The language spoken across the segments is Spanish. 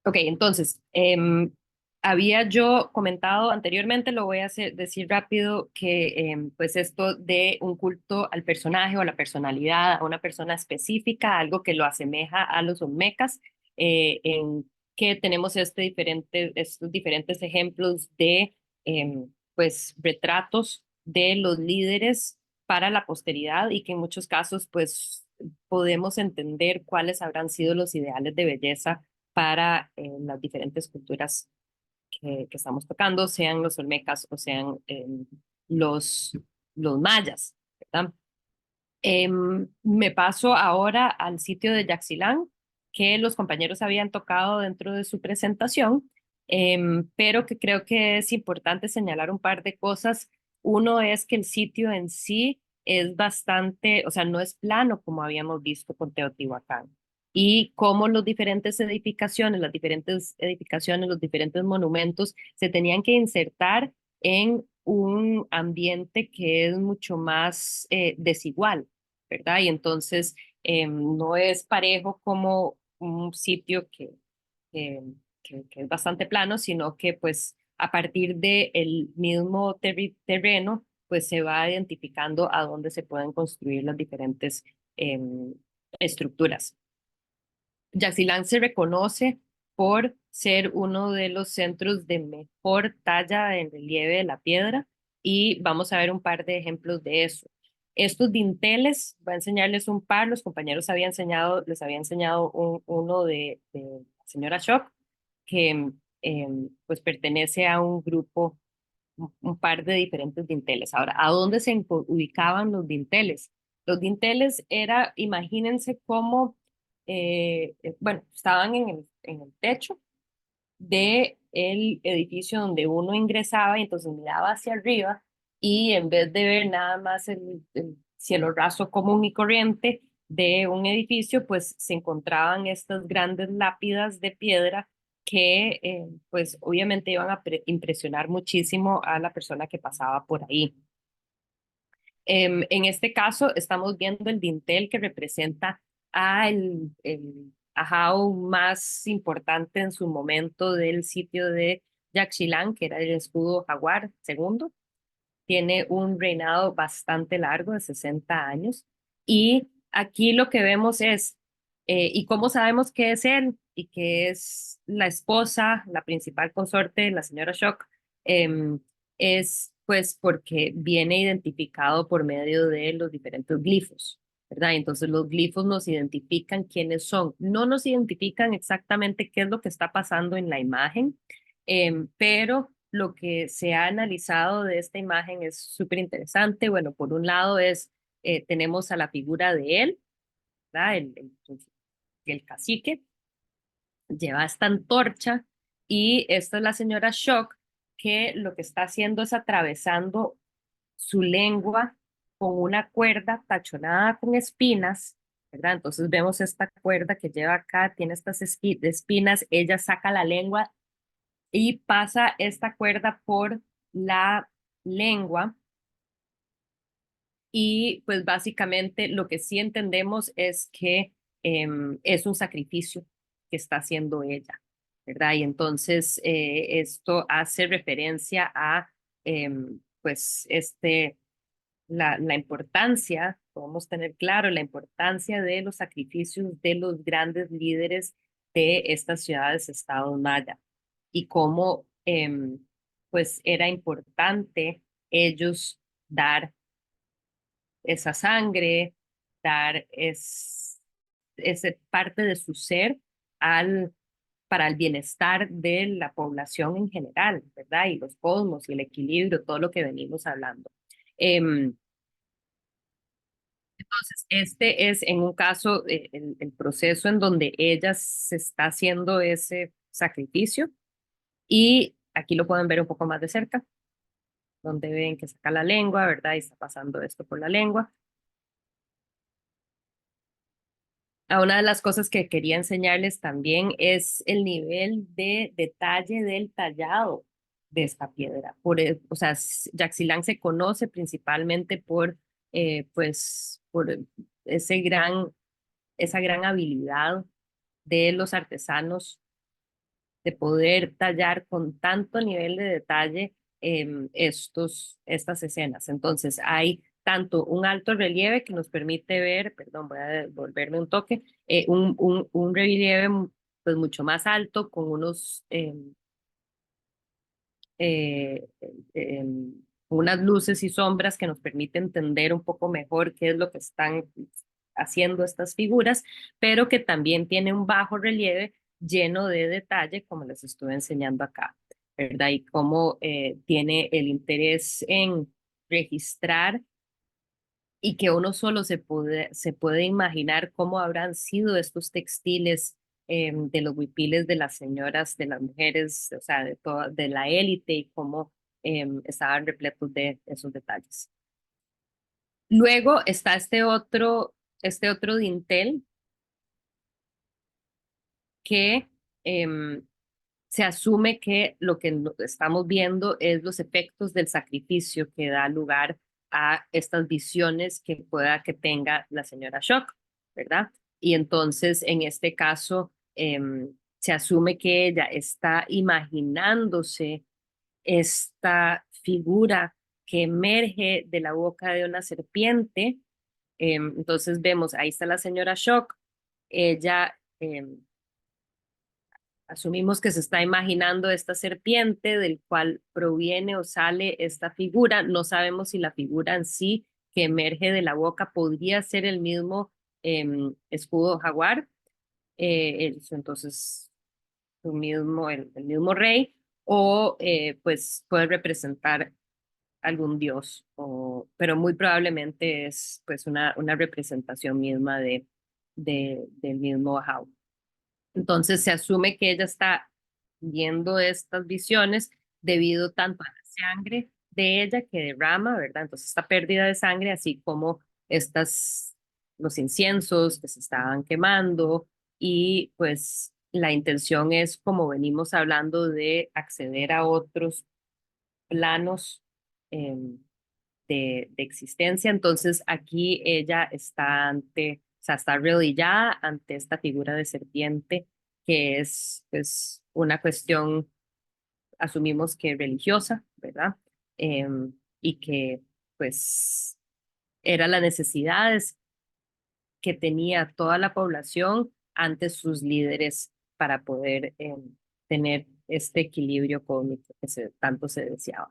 Ok, entonces, había yo comentado anteriormente, lo voy a decir rápido, que pues esto de un culto al personaje o a la personalidad, a una persona específica, algo que lo asemeja a los olmecas, en que tenemos estos diferentes ejemplos de pues retratos de los líderes para la posteridad y que en muchos casos pues podemos entender cuáles habrán sido los ideales de belleza para las diferentes culturas que estamos tocando, sean los olmecas o sean los, los mayas, ¿verdad? Me paso ahora al sitio de Yaxilán, que los compañeros habían tocado dentro de su presentación, pero que creo que es importante señalar un par de cosas. Uno es que el sitio en sí es bastante, o sea, no es plano como habíamos visto con Teotihuacán. Y cómo las diferentes edificaciones, los diferentes monumentos se tenían que insertar en un ambiente que es mucho más desigual, ¿verdad? Y entonces no es parejo como un sitio que, que es bastante plano, sino que pues a partir del mismo terreno, pues se va identificando a dónde se pueden construir las diferentes estructuras. Yaxilán se reconoce por ser uno de los centros de mejor talla en relieve de la piedra y vamos a ver un par de ejemplos de eso. Estos dinteles, voy a enseñarles un par, los compañeros les había enseñado uno de la señora Schock, que pues pertenece a un grupo, un par de diferentes dinteles. Ahora, ¿a dónde se ubicaban los dinteles? Los dinteles era, imagínense cómo, bueno, estaban en el techo de el edificio donde uno ingresaba y entonces miraba hacia arriba y en vez de ver nada más el cielo raso común y corriente de un edificio, pues se encontraban estas grandes lápidas de piedra que pues obviamente iban a impresionar muchísimo a la persona que pasaba por ahí. En este caso estamos viendo el dintel que representa a el ajao más importante en su momento del sitio de Yaxchilán, que era el escudo jaguar segundo. Tiene un reinado bastante largo de 60 años. Y aquí lo que vemos es, ¿y cómo sabemos que es él y que es la esposa, la principal consorte, la señora Shock? Es pues porque viene identificado por medio de los diferentes glifos, ¿verdad? Entonces los glifos nos identifican quiénes son, no nos identifican exactamente qué es lo que está pasando en la imagen, pero lo que se ha analizado de esta imagen es súper interesante. Bueno, por un lado tenemos a la figura de él, ¿verdad? El cacique, lleva esta antorcha y esta es la señora Shock que lo que está haciendo es atravesando su lengua con una cuerda tachonada con espinas, ¿verdad? Entonces vemos esta cuerda que lleva acá, tiene estas espinas, ella saca la lengua y pasa esta cuerda por la lengua y pues básicamente lo que sí entendemos es que es un sacrificio que está haciendo ella, ¿verdad? Y entonces esto hace referencia a pues la importancia, podemos tener claro la importancia de los sacrificios de los grandes líderes de estas ciudades-estado maya y cómo pues era importante ellos dar esa sangre, dar ese parte de su ser al, para el bienestar de la población en general, ¿verdad? Y los cosmos y el equilibrio, todo lo que venimos hablando. Entonces, este es en un caso el proceso en donde ella se está haciendo ese sacrificio y aquí lo pueden ver un poco más de cerca, donde ven que saca la lengua, ¿verdad? Y está pasando esto por la lengua. Una de las cosas que quería enseñarles también es el nivel de detalle del tallado de esta piedra. O sea, Yaxilán se conoce principalmente pues, por ese esa gran habilidad de los artesanos de poder tallar con tanto nivel de detalle estas escenas. Entonces hay tanto un alto relieve que nos permite ver, perdón, voy a devolverme un toque, un relieve pues mucho más alto con eh, em, unas luces y sombras que nos permiten entender un poco mejor qué es lo que están haciendo estas figuras, pero que también tiene un bajo relieve lleno de detalle, como les estuve enseñando acá, ¿verdad? Y cómo tiene el interés en registrar y que uno solo se puede imaginar cómo habrán sido estos textiles de los huipiles de las señoras, de las mujeres, o sea, de la élite y cómo estaban repletos de esos detalles. Luego está este otro dintel que se asume que lo que estamos viendo es los efectos del sacrificio que da lugar a estas visiones que pueda que tenga la señora Shock, ¿verdad? Y entonces, en este caso, se asume que ella está imaginándose esta figura que emerge de la boca de una serpiente. Entonces vemos, ahí está la señora Shock, ella asumimos que se está imaginando esta serpiente del cual proviene o sale esta figura. No sabemos si la figura en sí que emerge de la boca podría ser el mismo escudo jaguar, entonces el mismo rey, o pues puede representar algún dios, pero muy probablemente es pues una representación misma del mismo Ahau. Entonces se asume que ella está viendo estas visiones debido tanto a la sangre de ella que derrama, ¿verdad? Entonces esta pérdida de sangre, así como los inciensos que se estaban quemando y pues la intención es, como venimos hablando, de acceder a otros planos em, de existencia. Entonces aquí ella está o sea, está arrodillada ante esta figura de serpiente que es pues una cuestión, asumimos que religiosa, ¿verdad? Y que pues era las necesidades que tenía toda la población ante sus líderes para poder tener este equilibrio cósmico que tanto se deseaba.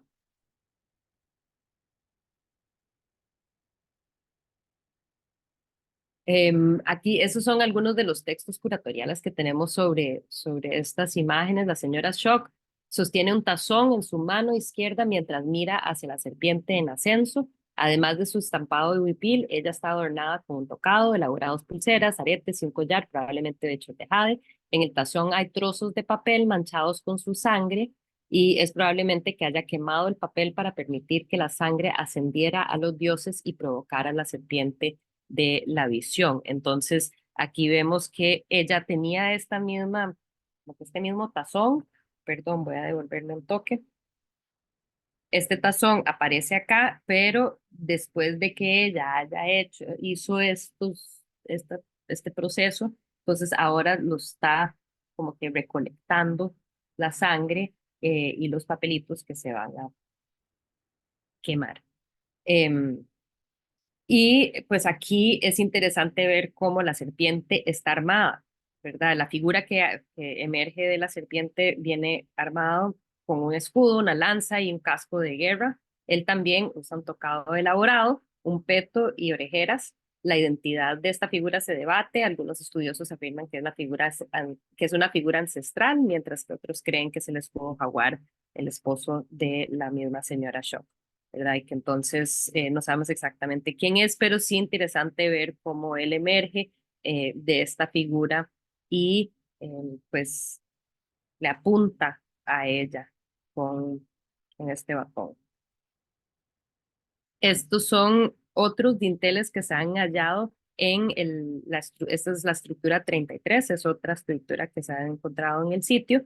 Aquí, esos son algunos de los textos curatoriales que tenemos sobre estas imágenes. La señora Shock sostiene un tazón en su mano izquierda mientras mira hacia la serpiente en ascenso. Además de su estampado de huipil, ella está adornada con un tocado, elaborados pulseras, aretes y un collar, probablemente de hecho de jade. En el tazón hay trozos de papel manchados con su sangre y es probablemente que haya quemado el papel para permitir que la sangre ascendiera a los dioses y provocara a la serpiente de la visión. Entonces, aquí vemos que ella tenía este mismo tazón, perdón, voy a devolverle un toque. Este tazón aparece acá, pero después de que ella hizo este proceso, entonces ahora lo está como que recolectando la sangre y los papelitos que se van a quemar. Y pues aquí es interesante ver cómo la serpiente está armada, ¿verdad? La figura que emerge de la serpiente viene armado con un escudo, una lanza y un casco de guerra. Él también usa un tocado elaborado, un peto y orejeras. La identidad de esta figura se debate. Algunos estudiosos afirman que que es una figura ancestral, mientras que otros creen que es el escudo jaguar, el esposo de la misma señora Shaw. ¿Verdad? Y que entonces no sabemos exactamente quién es, pero sí interesante ver cómo él emerge de esta figura y pues le apunta a ella con, con este bastón. Estos son otros dinteles que se han hallado en esta es la estructura 33, es otra estructura que se ha encontrado en el sitio,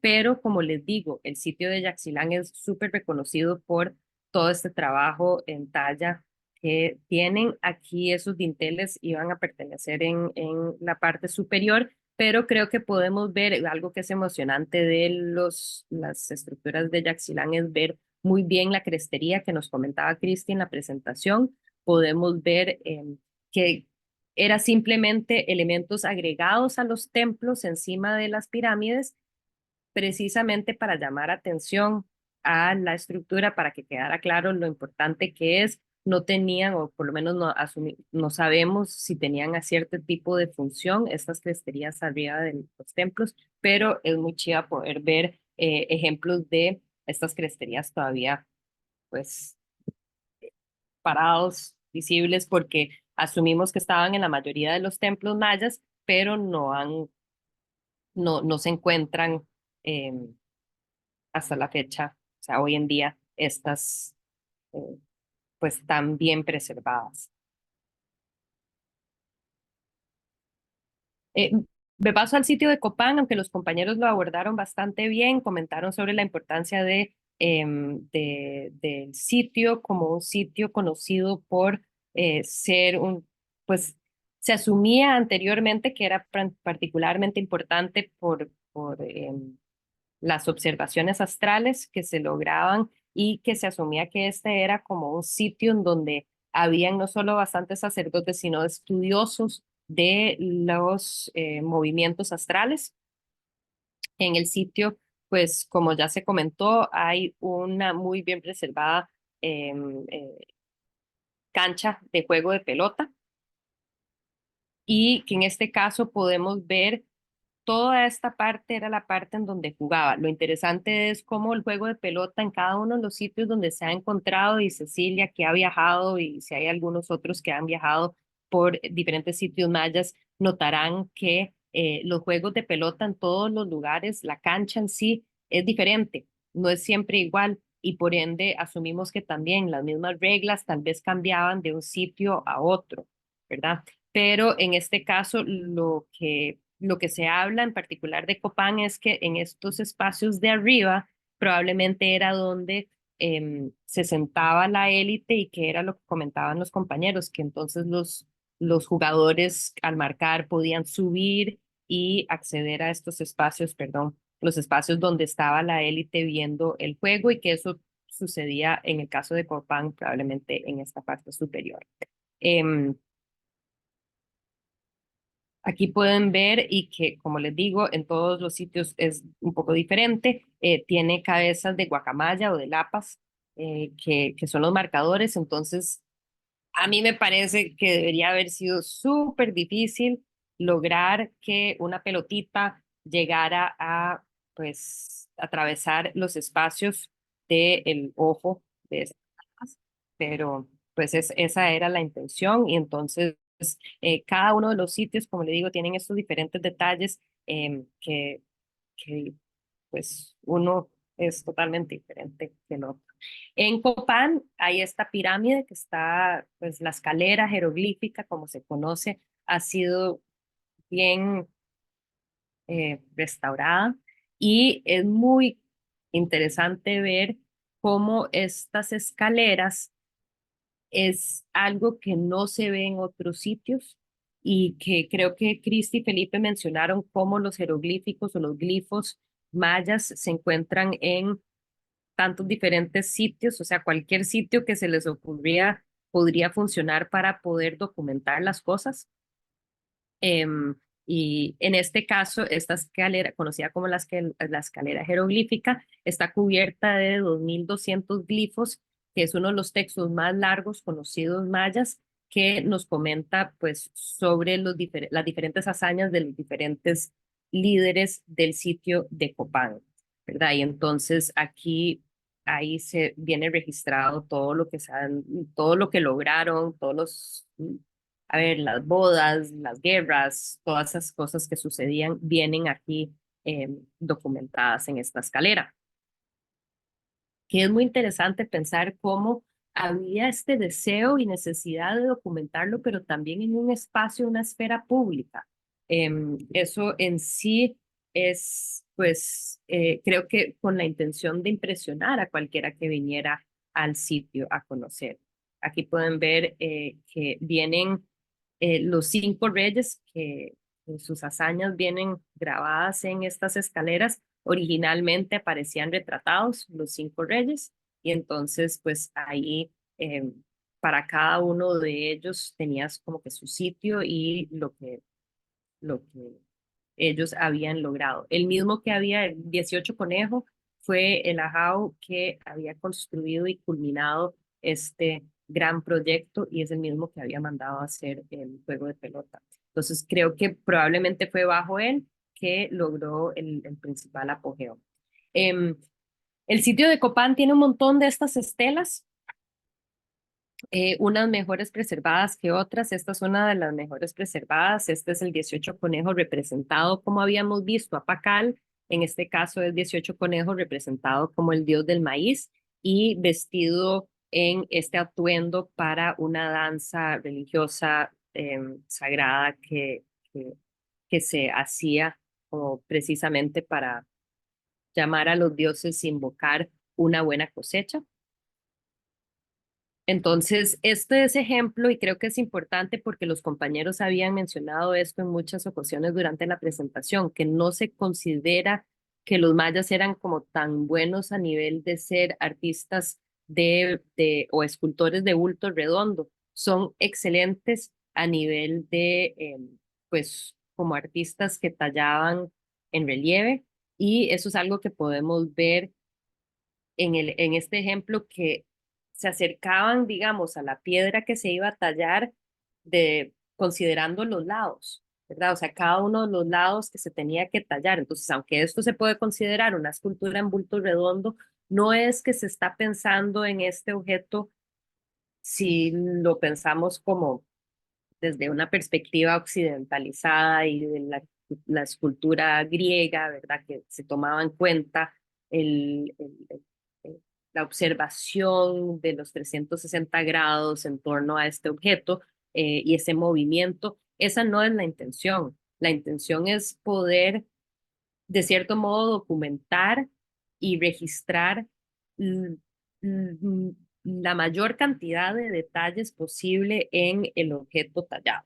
pero como les digo, el sitio de Yaxchilán es súper reconocido por todo este trabajo en talla que tienen. Aquí esos dinteles iban a pertenecer en la parte superior, pero creo que podemos ver algo que es emocionante de las estructuras de Yaxchilán es ver muy bien la crestería que nos comentaba Cristi en la presentación. Podemos ver que era simplemente elementos agregados a los templos encima de las pirámides, precisamente para llamar atención a la estructura, para que quedara claro lo importante que es. No tenían, o por lo menos no sabemos si tenían a cierto tipo de función estas cresterías arriba de los templos, pero es muy chiva poder ver ejemplos de estas cresterías todavía, pues, parados, visibles, porque asumimos que estaban en la mayoría de los templos mayas, pero no se encuentran eh, hasta la fecha, o sea, hoy en día, estas eh, pues tan bien preservadas. Eh, Me paso al sitio de Copán, aunque los compañeros lo abordaron bastante bien, comentaron sobre la importancia del sitio como un sitio conocido por ser pues se asumía anteriormente que era particularmente importante por las observaciones astrales que se lograban y que se asumía que este era como un sitio en donde habían no solo bastantes sacerdotes, sino estudiosos de los movimientos astrales. En el sitio, pues como ya se comentó, hay una muy bien preservada eh, eh, cancha de juego de pelota y que en este caso podemos ver toda esta parte era la parte en donde jugaba. Lo interesante es cómo el juego de pelota en cada uno de los sitios donde se ha encontrado y Cecilia que ha viajado y si hay algunos otros que han viajado por diferentes sitios mayas, notarán que los juegos de pelota en todos los lugares, la cancha en sí es diferente, no es siempre igual y por ende asumimos que también las mismas reglas tal vez cambiaban de un sitio a otro, ¿verdad? Pero en este caso lo que se habla en particular de Copán es que en estos espacios de arriba probablemente era donde se sentaba la élite y que era lo que comentaban los compañeros, que entonces los jugadores al marcar podían subir y acceder a estos espacios, perdón, los espacios donde estaba la élite viendo el juego y que eso sucedía en el caso de Copán probablemente en esta parte superior. Em, Aquí pueden ver y que, como les digo, en todos los sitios es un poco diferente. Tiene cabezas de guacamaya o de lapas, que son los marcadores. Entonces, a mí me parece que debería haber sido súper difícil lograr que una pelotita llegara a, pues, atravesar los espacios del ojo de esas lapas, pero pues esa era la intención y entonces cada uno de los sitios, como le digo, tienen estos diferentes detalles que pues uno es totalmente diferente del otro. En Copán hay esta pirámide que está, pues la escalera jeroglífica, como se conoce, ha sido bien restaurada y es muy interesante ver cómo estas escaleras es algo que no se ve en otros sitios y que creo que Cristi y Felipe mencionaron cómo los jeroglíficos o los glifos mayas se encuentran en tantos diferentes sitios, o sea, cualquier sitio que se les ocurría podría funcionar para poder documentar las cosas. Em, y en este caso, esta escalera, conocida como la escalera jeroglífica, está cubierta de 2.200 glifos, que es uno de los textos más largos conocidos mayas, que nos comenta pues sobre las diferentes hazañas de los diferentes líderes del sitio de Copán, ¿verdad? Y entonces aquí ahí se viene registrado todo lo que lograron, todos los a ver, las bodas, las guerras, todas esas cosas que sucedían vienen aquí documentadas en esta escalera. Que es muy interesante pensar cómo había este deseo y necesidad de documentarlo, pero también en un espacio, una esfera pública. Eso en sí es, pues, creo que con la intención de impresionar a cualquiera que viniera al sitio a conocer. Aquí pueden ver que vienen los 5 reyes sus hazañas vienen grabadas en estas escaleras. Originalmente aparecían retratados los 5 reyes y entonces pues ahí para cada uno de ellos tenías como que su sitio y lo que ellos habían logrado. El mismo que había, el 18 Conejo, fue el ajao que había construido y culminado este gran proyecto y es el mismo que había mandado a hacer el juego de pelota. Entonces creo que probablemente fue bajo él que logró el principal apogeo. Eh, el sitio de Copán tiene un montón de estas estelas, unas mejores preservadas que otras. Esta es una de las mejores preservadas. Este es el 18 Conejo representado como habíamos visto a Pacal. En este caso es 18 Conejo representado como el dios del maíz y vestido en este atuendo para una danza religiosa sagrada que se hacía como precisamente para llamar a los dioses e invocar una buena cosecha. Entonces, este es ejemplo y creo que es importante porque los compañeros habían mencionado esto en muchas ocasiones durante la presentación, que no se considera que los mayas eran como tan buenos a nivel de ser artistas o escultores de bulto redondo. Son excelentes a nivel de, pues, como artistas que tallaban en relieve y eso es algo que podemos ver en este ejemplo que se acercaban, digamos, a la piedra que se iba a tallar considerando los lados, ¿verdad? O sea, cada uno de los lados que se tenía que tallar. Entonces, aunque esto se puede considerar una escultura en bulto redondo, no es que se está pensando en este objeto si lo pensamos como desde una perspectiva occidentalizada y de la escultura griega, ¿verdad? Que se tomaba en cuenta el- la observación de los 360 grados en torno a este objeto y ese movimiento. Esa no es la intención. La intención es poder, de cierto modo, documentar y registrar l- l- la mayor cantidad de detalles posible en el objeto tallado,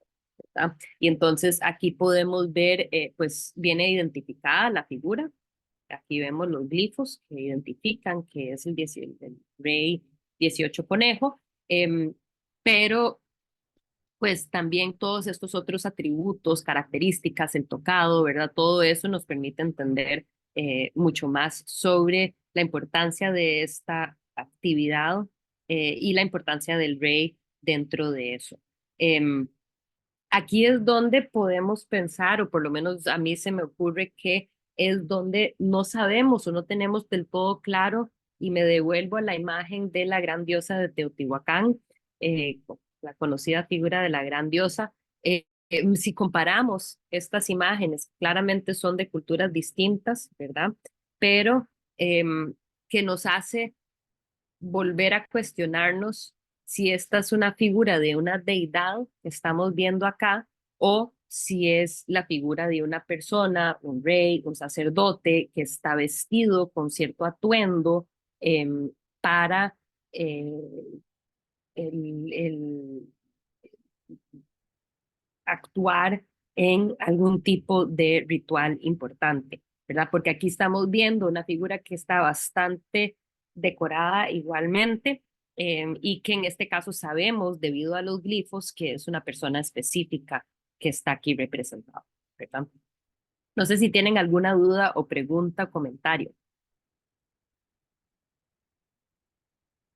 ¿verdad? Y entonces aquí podemos ver, pues viene identificada la figura. Aquí vemos los glifos que identifican que es el rey 18 Conejo, pero pues también todos estos otros atributos, características, el tocado, ¿verdad? Todo eso nos permite entender mucho más sobre la importancia de esta actividad y la importancia del rey dentro de eso. Em, Aquí es donde podemos pensar, o por lo menos a mí se me ocurre que es donde no sabemos o no tenemos del todo claro, y me devuelvo a la imagen de la gran diosa de Teotihuacán, eh, la conocida figura de la gran diosa. Si comparamos estas imágenes, claramente son de culturas distintas, ¿verdad? Pero que nos hace volver a cuestionarnos si esta es una figura de una deidad que estamos viendo acá o si es la figura de una persona, un rey, un sacerdote que está vestido con cierto atuendo para eh, el actuar en algún tipo de ritual importante, ¿verdad? Porque aquí estamos viendo una figura que está bastante decorada igualmente y que en este caso sabemos, debido a los glifos, que es una persona específica que está aquí representada, ¿verdad? No sé si tienen alguna duda o pregunta o comentario.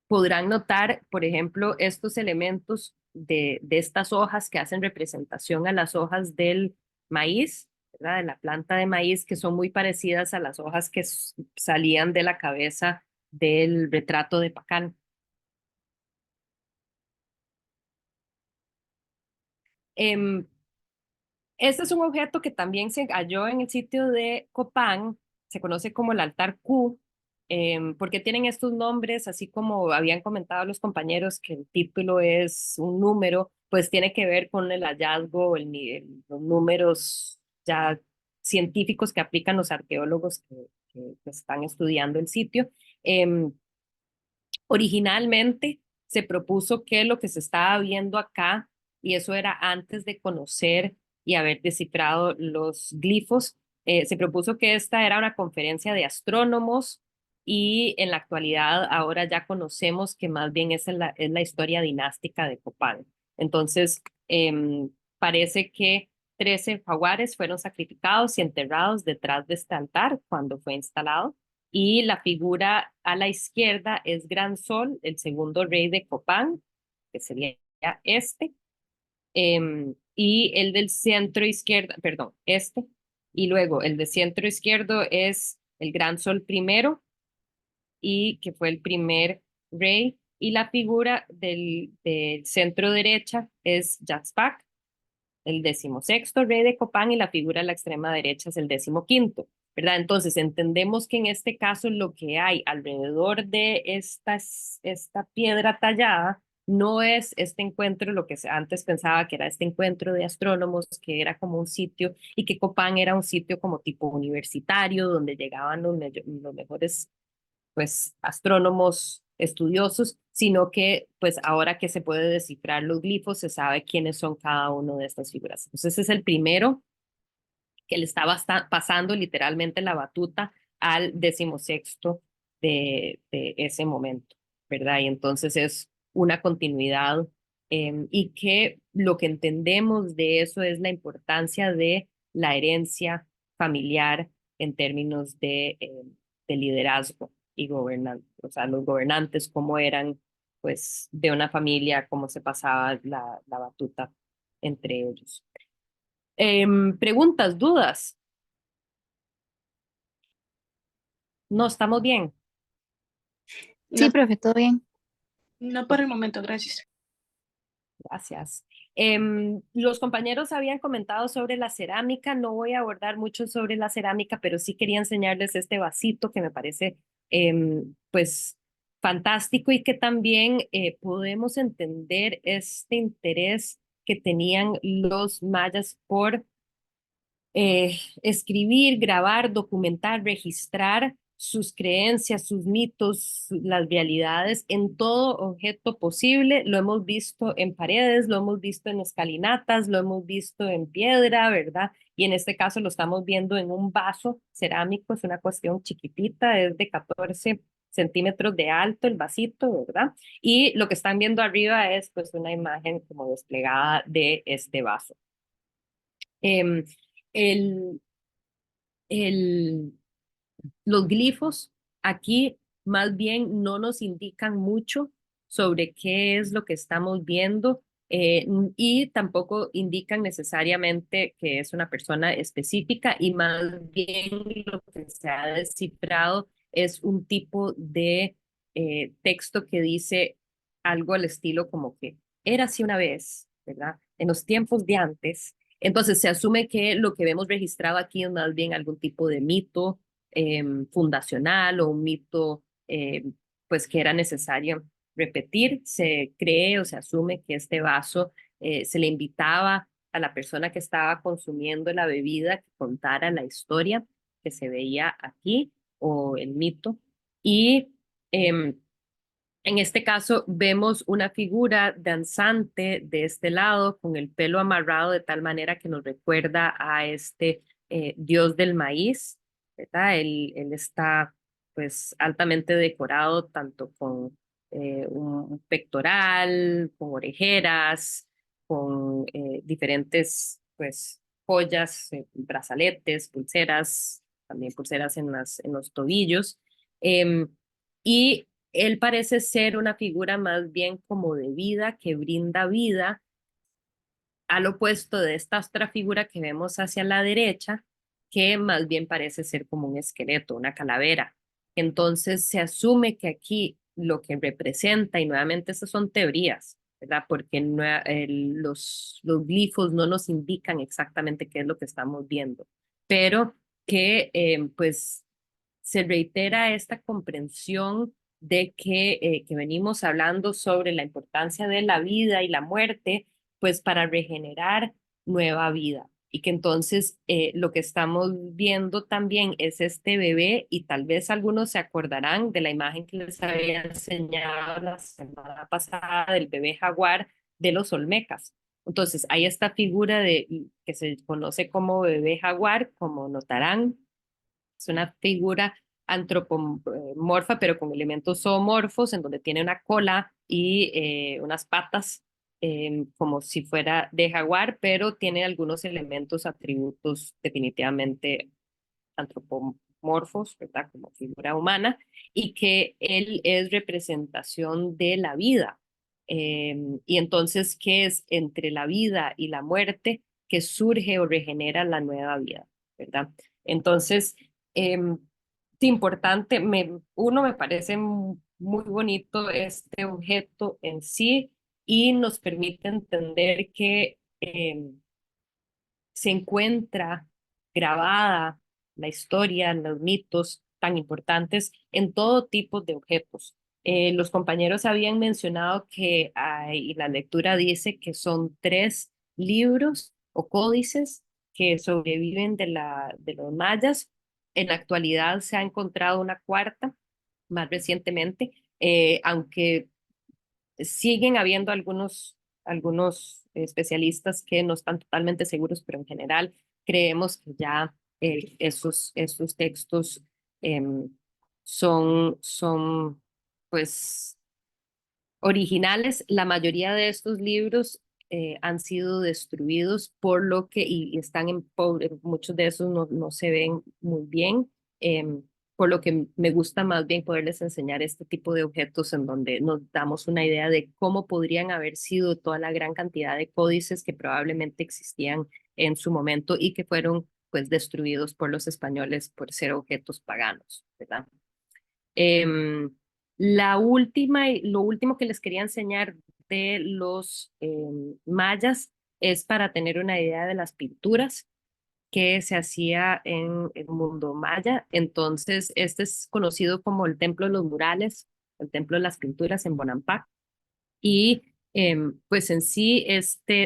Podrán notar, por ejemplo, estos elementos de estas hojas que hacen representación a las hojas del maíz, ¿verdad? De la planta de maíz, que son muy parecidas a las hojas que salían de la cabeza del retrato de Pacal. Em, Este es un objeto que también se halló en el sitio de Copán, se conoce como el altar Q, porque tienen estos nombres, así como habían comentado los compañeros que el título es un número, pues tiene que ver con el hallazgo, los números ya científicos que aplican los arqueólogos que están estudiando el sitio. Em, Originalmente se propuso que lo que se estaba viendo acá, y eso era antes de conocer y haber descifrado los glifos. Se propuso que esta era una conferencia de astrónomos y en la actualidad ahora ya conocemos que más bien es la historia dinástica de Copán. Entonces, parece que 13 jaguares fueron sacrificados y enterrados detrás de este altar cuando fue instalado. Y la figura a la izquierda es Gran Sol, el segundo rey de Copán, que sería este. Y el del centro izquierdo, perdón, este. Y luego el de centro izquierdo es el Gran Sol primero, y que fue el primer rey. Y la figura del centro derecha es Yaxpac, el 16º rey de Copán, y la figura a la extrema derecha es el 15º, ¿verdad? Entonces entendemos que en este caso lo que hay alrededor de esta piedra tallada no es este encuentro, lo que antes pensaba que era este encuentro de astrónomos, que era como un sitio, y que Copán era un sitio como tipo universitario, donde llegaban los mejores pues astrónomos estudiosos, sino que pues ahora que se puede descifrar los glifos, se sabe quiénes son cada uno de estas figuras. Entonces ese es el primero que le estaba pasando literalmente la batuta al 16º de ese momento, ¿verdad? Y entonces es una continuidad, y que lo que entendemos de eso es la importancia de la herencia familiar en términos de liderazgo y gobernanza, o sea, los gobernantes, cómo eran pues de una familia, cómo se pasaba la batuta entre ellos. Preguntas, dudas. No, estamos bien. Sí, No, profe, todo bien. no por el momento, gracias. Gracias. Los compañeros habían comentado sobre la cerámica. No voy a abordar mucho sobre la cerámica, pero sí quería enseñarles este vasito que me parece pues fantástico, y que también podemos entender este interés que tenían los mayas por escribir, grabar, documentar, registrar sus creencias, sus mitos, las realidades en todo objeto posible. Lo hemos visto en paredes, lo hemos visto en escalinatas, lo hemos visto en piedra, ¿verdad? Y en este caso lo estamos viendo en un vaso cerámico, es una cuestión chiquitita, es de 14 centímetros de alto el vasito, ¿verdad? Y lo que están viendo arriba es pues una imagen como desplegada de este vaso. Em, el, el, los glifos aquí más bien no nos indican mucho sobre qué es lo que estamos viendo, y tampoco indican necesariamente que es una persona específica, y más bien lo que se ha descifrado es un tipo de texto que dice algo al estilo como que era así una vez, ¿verdad? En los tiempos de antes. Entonces se asume que lo que vemos registrado aquí es más bien algún tipo de mito fundacional, o un mito pues que era necesario repetir. Se cree o se asume que este vaso se le invitaba a la persona que estaba consumiendo la bebida que contara la historia que se veía aquí, o el mito. Y en este caso vemos una figura danzante de este lado con el pelo amarrado de tal manera que nos recuerda a este dios del maíz, ¿verdad? Él está pues altamente decorado tanto con un pectoral, con orejeras, con diferentes pues joyas, brazaletes, pulseras, también pulseras en los tobillos. Em, y él parece ser una figura más bien como de vida, que brinda vida, al opuesto de esta otra figura que vemos hacia la derecha, que más bien parece ser como un esqueleto, una calavera. Entonces se asume que aquí lo que representa, y nuevamente estas son teorías, ¿verdad? Porque los glifos no nos indican exactamente qué es lo que estamos viendo, pero que pues se reitera esta comprensión de que venimos hablando sobre la importancia de la vida y la muerte, pues para regenerar nueva vida. Y que entonces lo que estamos viendo también es este bebé, y tal vez algunos se acordarán de la imagen que les había enseñado la semana pasada del bebé jaguar de los Olmecas, Entonces, hay esta figura que se conoce como bebé jaguar, como notarán. Es una figura antropomorfa, pero con elementos zoomorfos, en donde tiene una cola y unas patas, como si fuera de jaguar, pero tiene algunos elementos, atributos definitivamente antropomorfos, ¿verdad? Como figura humana, y que él es representación de la vida. Y entonces, ¿qué es entre la vida y la muerte que surge o regenera la nueva vida, ¿verdad? Entonces, es importante, uno me parece muy bonito este objeto en sí y nos permite entender que se encuentra grabada la historia, los mitos tan importantes en todo tipo de objetos. Los compañeros habían mencionado que y la lectura dice que son 3 libros o códices que sobreviven de los mayas. En la actualidad se ha encontrado una cuarta, más recientemente, aunque siguen habiendo algunos especialistas que no están totalmente seguros, pero en general creemos que ya esos textos em, son, pues, originales. La mayoría de estos libros han sido destruidos, por lo que, y están muchos de esos no se ven muy bien, em, por lo que me gusta más bien poderles enseñar este tipo de objetos en donde nos damos una idea de cómo podrían haber sido toda la gran cantidad de códices que probablemente existían en su momento y que fueron pues destruidos por los españoles por ser objetos paganos, ¿verdad? Em, lo último que les quería enseñar de los mayas es para tener una idea de las pinturas que se hacía en el mundo maya. Entonces, este es conocido como el Templo de los Murales, el Templo de las Pinturas en Bonampak. Y pues en sí,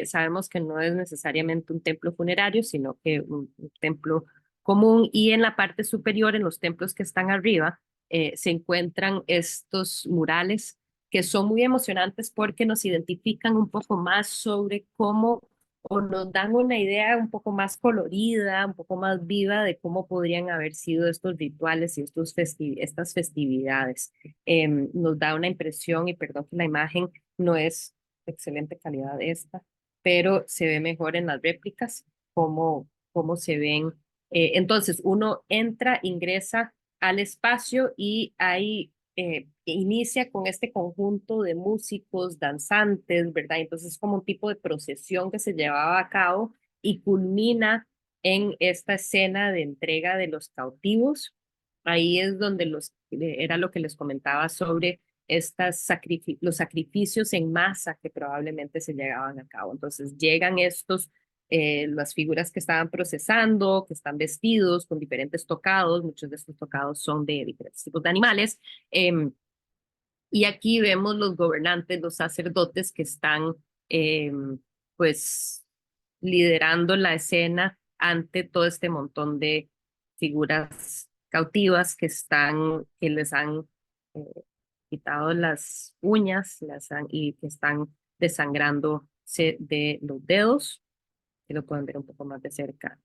sabemos que no es necesariamente un templo funerario, sino que un templo común. Y en la parte superior, en los templos que están arriba, se encuentran estos murales que son muy emocionantes porque nos identifican un poco más sobre cómo, o nos dan una idea un poco más colorida, un poco más viva de cómo podrían haber sido estos rituales y estas festividades. Nos da una impresión, y perdón que la imagen no es de excelente calidad esta, pero se ve mejor en las réplicas cómo se ven. Entonces, uno entra, ingresa al espacio y ahí inicia con este conjunto de músicos, danzantes, ¿verdad? Entonces, es como un tipo de procesión que se llevaba a cabo y culmina en esta escena de entrega de los cautivos. Ahí es donde era lo que les comentaba sobre los sacrificios en masa que probablemente se llegaban a cabo. Entonces llegan las figuras que estaban procesando, que están vestidos con diferentes tocados, muchos de estos tocados son de diferentes tipos de animales, y aquí vemos los gobernantes, los sacerdotes que están pues liderando la escena ante todo este montón de figuras cautivas que les han eh, quitado las uñas y que están desangrándose de los dedos, que lo pueden ver un poco más de cerca.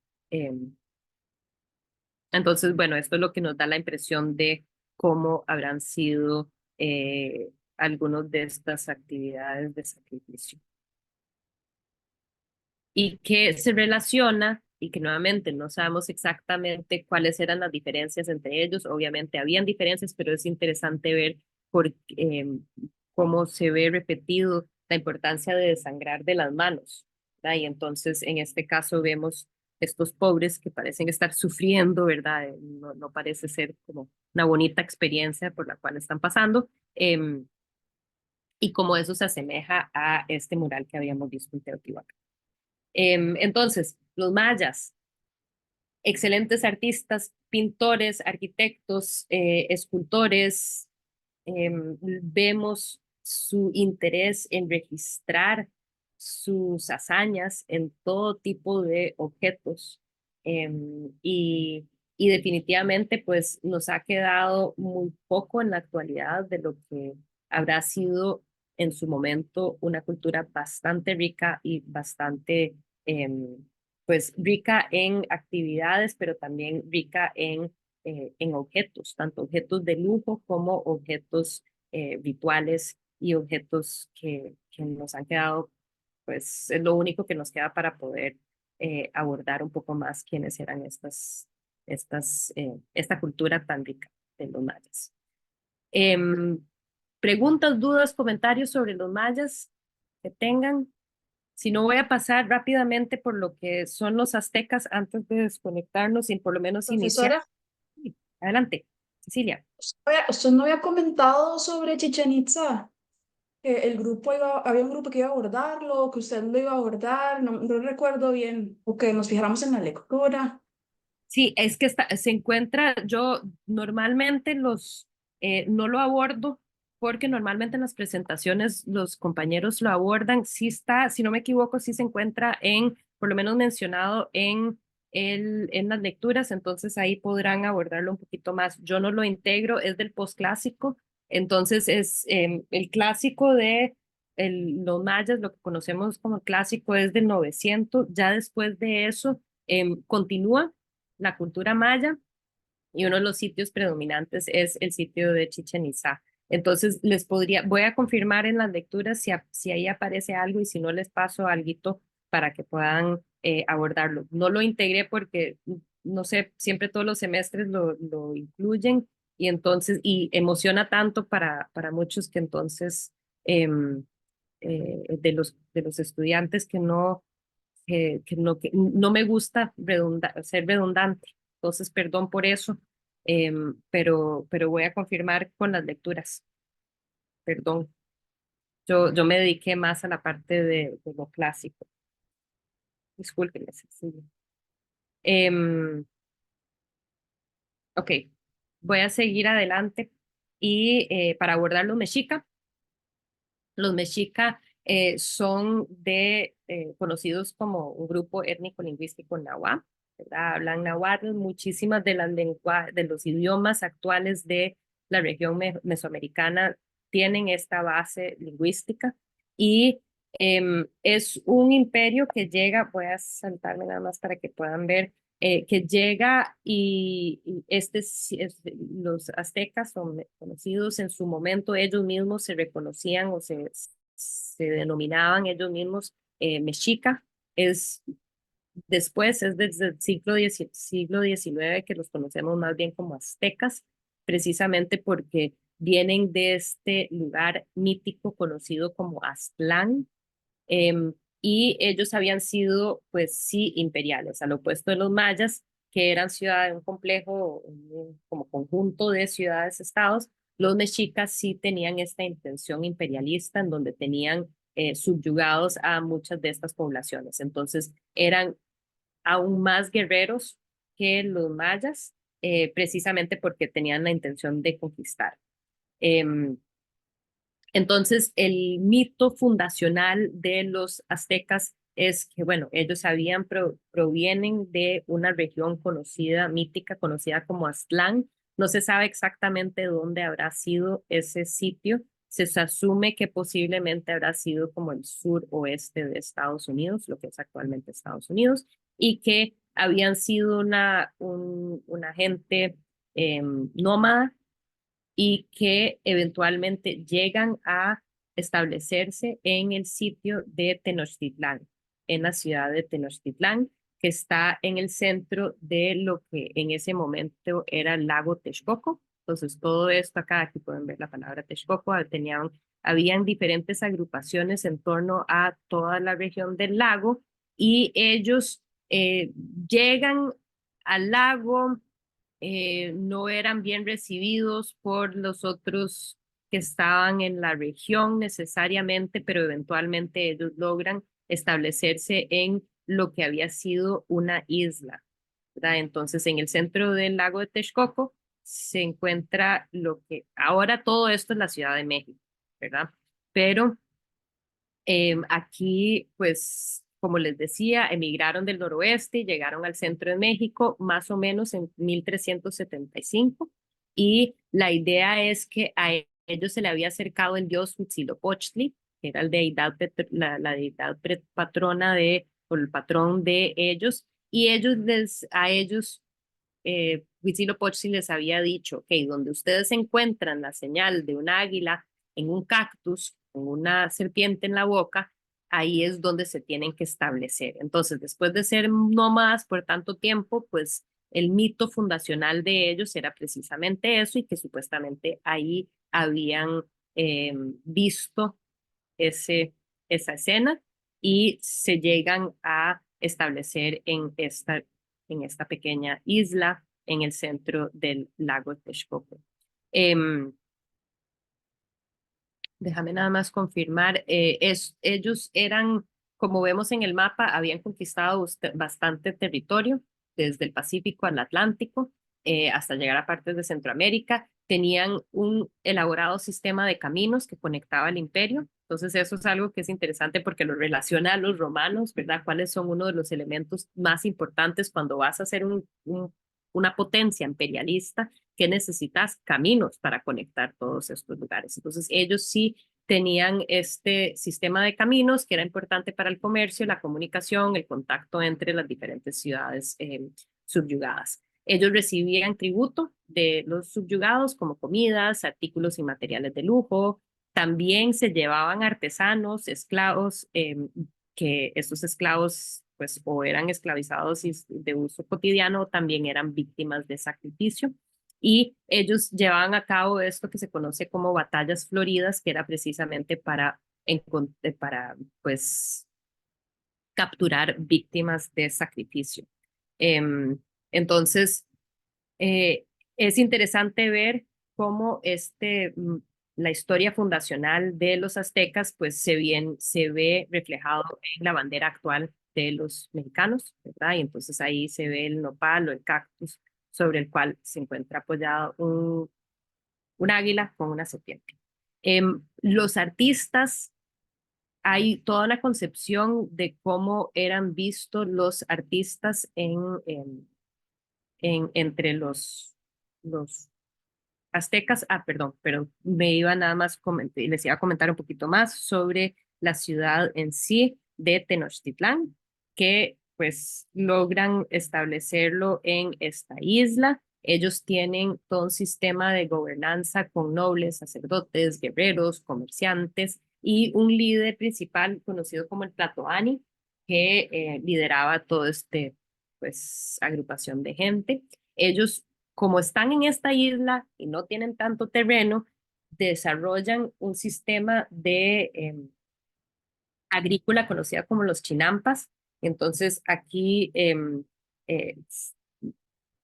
Entonces, bueno, esto es lo que nos da la impresión de cómo habrán sido algunas de estas actividades de sacrificio. Y que se relaciona, y que nuevamente no sabemos exactamente cuáles eran las diferencias entre ellos. Obviamente habían diferencias, pero es interesante ver cómo se ve repetido la importancia de desangrar de las manos, ¿verdad? Y entonces, en este caso, vemos estos pobres que parecen estar sufriendo, ¿verdad? No parece ser como una bonita experiencia por la cual están pasando. Y cómo eso se asemeja a este mural que habíamos visto en Teotihuacán. Entonces, los mayas, excelentes artistas, pintores, arquitectos, escultores. Vemos su interés en registrar sus hazañas en todo tipo de objetos. Y definitivamente pues nos ha quedado muy poco en la actualidad de lo que habrá sido en su momento una cultura bastante rica y bastante, pues rica en actividades, pero también rica en objetos, tanto objetos de lujo como objetos rituales y objetos que nos han quedado, pues es lo único que nos queda para poder abordar un poco más quiénes eran esta cultura tan rica de los mayas. Em, Preguntas, dudas, comentarios sobre los mayas que tengan. Si no, voy a pasar rápidamente por lo que son los aztecas antes de desconectarnos y por lo menos iniciar. Profesora, Sí, adelante, Cecilia. usted no había comentado sobre Chichen Itza, que había un grupo que iba a abordarlo, que usted lo iba a abordar, no recuerdo bien, o que nos fijáramos en la lectura. Sí, es que se encuentra, yo normalmente no lo abordo porque normalmente en las presentaciones los compañeros lo abordan. Sí está, si no me equivoco, sí se encuentra por lo menos mencionado en las lecturas, entonces ahí podrán abordarlo un poquito más. Yo no lo integro, es del posclásico, entonces es el clásico de los mayas, lo que conocemos como clásico es del 900, ya después de eso continúa la cultura maya y uno de los sitios predominantes es el sitio de Chichen Itza. Entonces, voy a confirmar en las lecturas si ahí aparece algo y si no les paso algo para que puedan abordarlo. No lo integré porque, no sé, siempre todos los semestres lo incluyen y emociona tanto para muchos que entonces de los estudiantes que no me gusta ser redundante. Entonces, perdón por eso, pero voy a confirmar con las lecturas. Perdón, yo me dediqué más a la parte de lo clásico. Discúlpenme, Cecilia. Ok, voy a seguir adelante y para abordar los mexica son conocidos como un grupo étnico-lingüístico náhuatl, ¿verdad? Hablan náhuatl, muchísimas de los idiomas actuales de la región mesoamericana tienen esta base lingüística y es un imperio que llega, voy a saltarme nada más para que puedan ver, que llega los aztecas son conocidos en su momento, ellos mismos se reconocían o se denominaban ellos mismos mexica. Después es desde el siglo XIX que los conocemos más bien como aztecas, precisamente porque vienen de este lugar mítico conocido como Aztlán, y ellos habían sido, pues sí, imperiales, al opuesto de los mayas, que eran ciudades, un complejo, como conjunto de ciudades-estados. Los mexicas sí tenían esta intención imperialista en donde tenían subyugados a muchas de estas poblaciones. Entonces, eran aún más guerreros que los mayas, precisamente porque tenían la intención de conquistar. Em, entonces, el mito fundacional de los aztecas es que, bueno, ellos provienen de una región conocida, mítica, conocida como Aztlán. No se sabe exactamente dónde habrá sido ese sitio. Se asume que posiblemente habrá sido como el suroeste de Estados Unidos, lo que es actualmente Estados Unidos, y que habían sido una gente nómada y que eventualmente llegan a establecerse en el sitio de Tenochtitlán, en la ciudad de Tenochtitlán, que está en el centro de lo que en ese momento era el lago Texcoco. Entonces, todo esto acá, aquí pueden ver la palabra Texcoco, habían diferentes agrupaciones en torno a toda la región del lago y ellos llegan al lago, no eran bien recibidos por los otros que estaban en la región necesariamente, pero eventualmente ellos logran establecerse en lo que había sido una isla, ¿verdad? Entonces, en el centro del lago de Texcoco se encuentra lo que ahora todo esto es la Ciudad de México, ¿verdad? Pero aquí, pues, como les decía, emigraron del noroeste y llegaron al centro de México más o menos en 1375 y la idea es que a ellos se le había acercado el dios Huitzilopochtli, que era el deidad, la deidad patrona de, o el patrón de ellos, y a ellos, Huitzilopochtli les había dicho, ok, donde ustedes encuentran la señal de un águila en un cactus, con una serpiente en la boca, ahí es donde se tienen que establecer. Entonces, después de ser nómadas por tanto tiempo, pues el mito fundacional de ellos era precisamente eso y que supuestamente ahí habían visto esa escena y se llegan a establecer en esta pequeña isla en el centro del lago Texcoco. Déjame nada más confirmar, ellos eran, como vemos en el mapa, habían conquistado bastante territorio, desde el Pacífico al Atlántico, hasta llegar a partes de Centroamérica. Tenían un elaborado sistema de caminos que conectaba al imperio. Entonces eso es algo que es interesante porque lo relaciona a los romanos, ¿verdad? ¿Cuáles son uno de los elementos más importantes cuando vas a ser una potencia imperialista? Que necesitas caminos para conectar todos estos lugares. Entonces, ellos sí tenían este sistema de caminos que era importante para el comercio, la comunicación, el contacto entre las diferentes ciudades subyugadas. Ellos recibían tributo de los subyugados como comidas, artículos y materiales de lujo. También se llevaban artesanos, esclavos, que estos esclavos pues o eran esclavizados de uso cotidiano o también eran víctimas de sacrificio y ellos llevaban a cabo esto que se conoce como batallas floridas, que era precisamente para pues, capturar víctimas de sacrificio. Entonces, es interesante ver cómo la historia fundacional de los aztecas pues se ve reflejado en la bandera actual de los mexicanos, ¿verdad? Y entonces ahí se ve el nopal o el cactus sobre el cual se encuentra apoyado un águila con una serpiente. Los artistas, hay toda una concepción de cómo eran vistos los artistas entre los aztecas. Perdón, pero me iba nada más les iba a comentar un poquito más sobre la ciudad en sí de Tenochtitlán, que pues logran establecerlo en esta isla. Ellos tienen todo un sistema de gobernanza con nobles, sacerdotes, guerreros, comerciantes y un líder principal conocido como el Tlatoani, que lideraba todo pues, agrupación de gente. Ellos, como están en esta isla y no tienen tanto terreno, desarrollan un sistema de agrícola conocida como los chinampas. Entonces, aquí eh,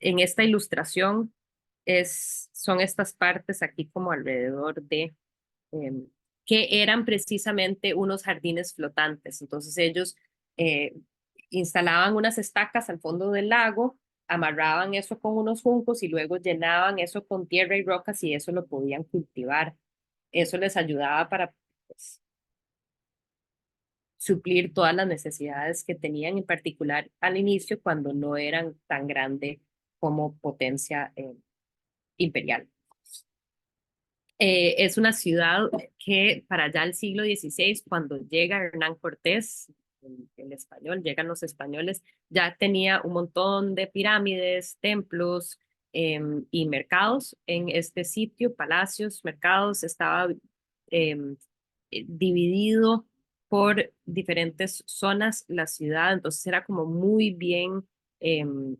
en esta ilustración son estas partes aquí como alrededor de que eran precisamente unos jardines flotantes. Entonces ellos eh, instalaban unas estacas al fondo del lago, amarraban eso con unos juncos y luego llenaban eso con tierra y rocas y eso lo podían cultivar. Eso les ayudaba para pues, suplir todas las necesidades que tenían, en particular al inicio cuando no eran tan grande como potencia imperial. Es una ciudad que para allá el siglo XVI, cuando llega Hernán Cortés, el español, llegan los españoles, ya tenía un montón de pirámides, templos y mercados en este sitio, palacios, mercados, estaba dividido por diferentes zonas la ciudad, entonces era como muy bien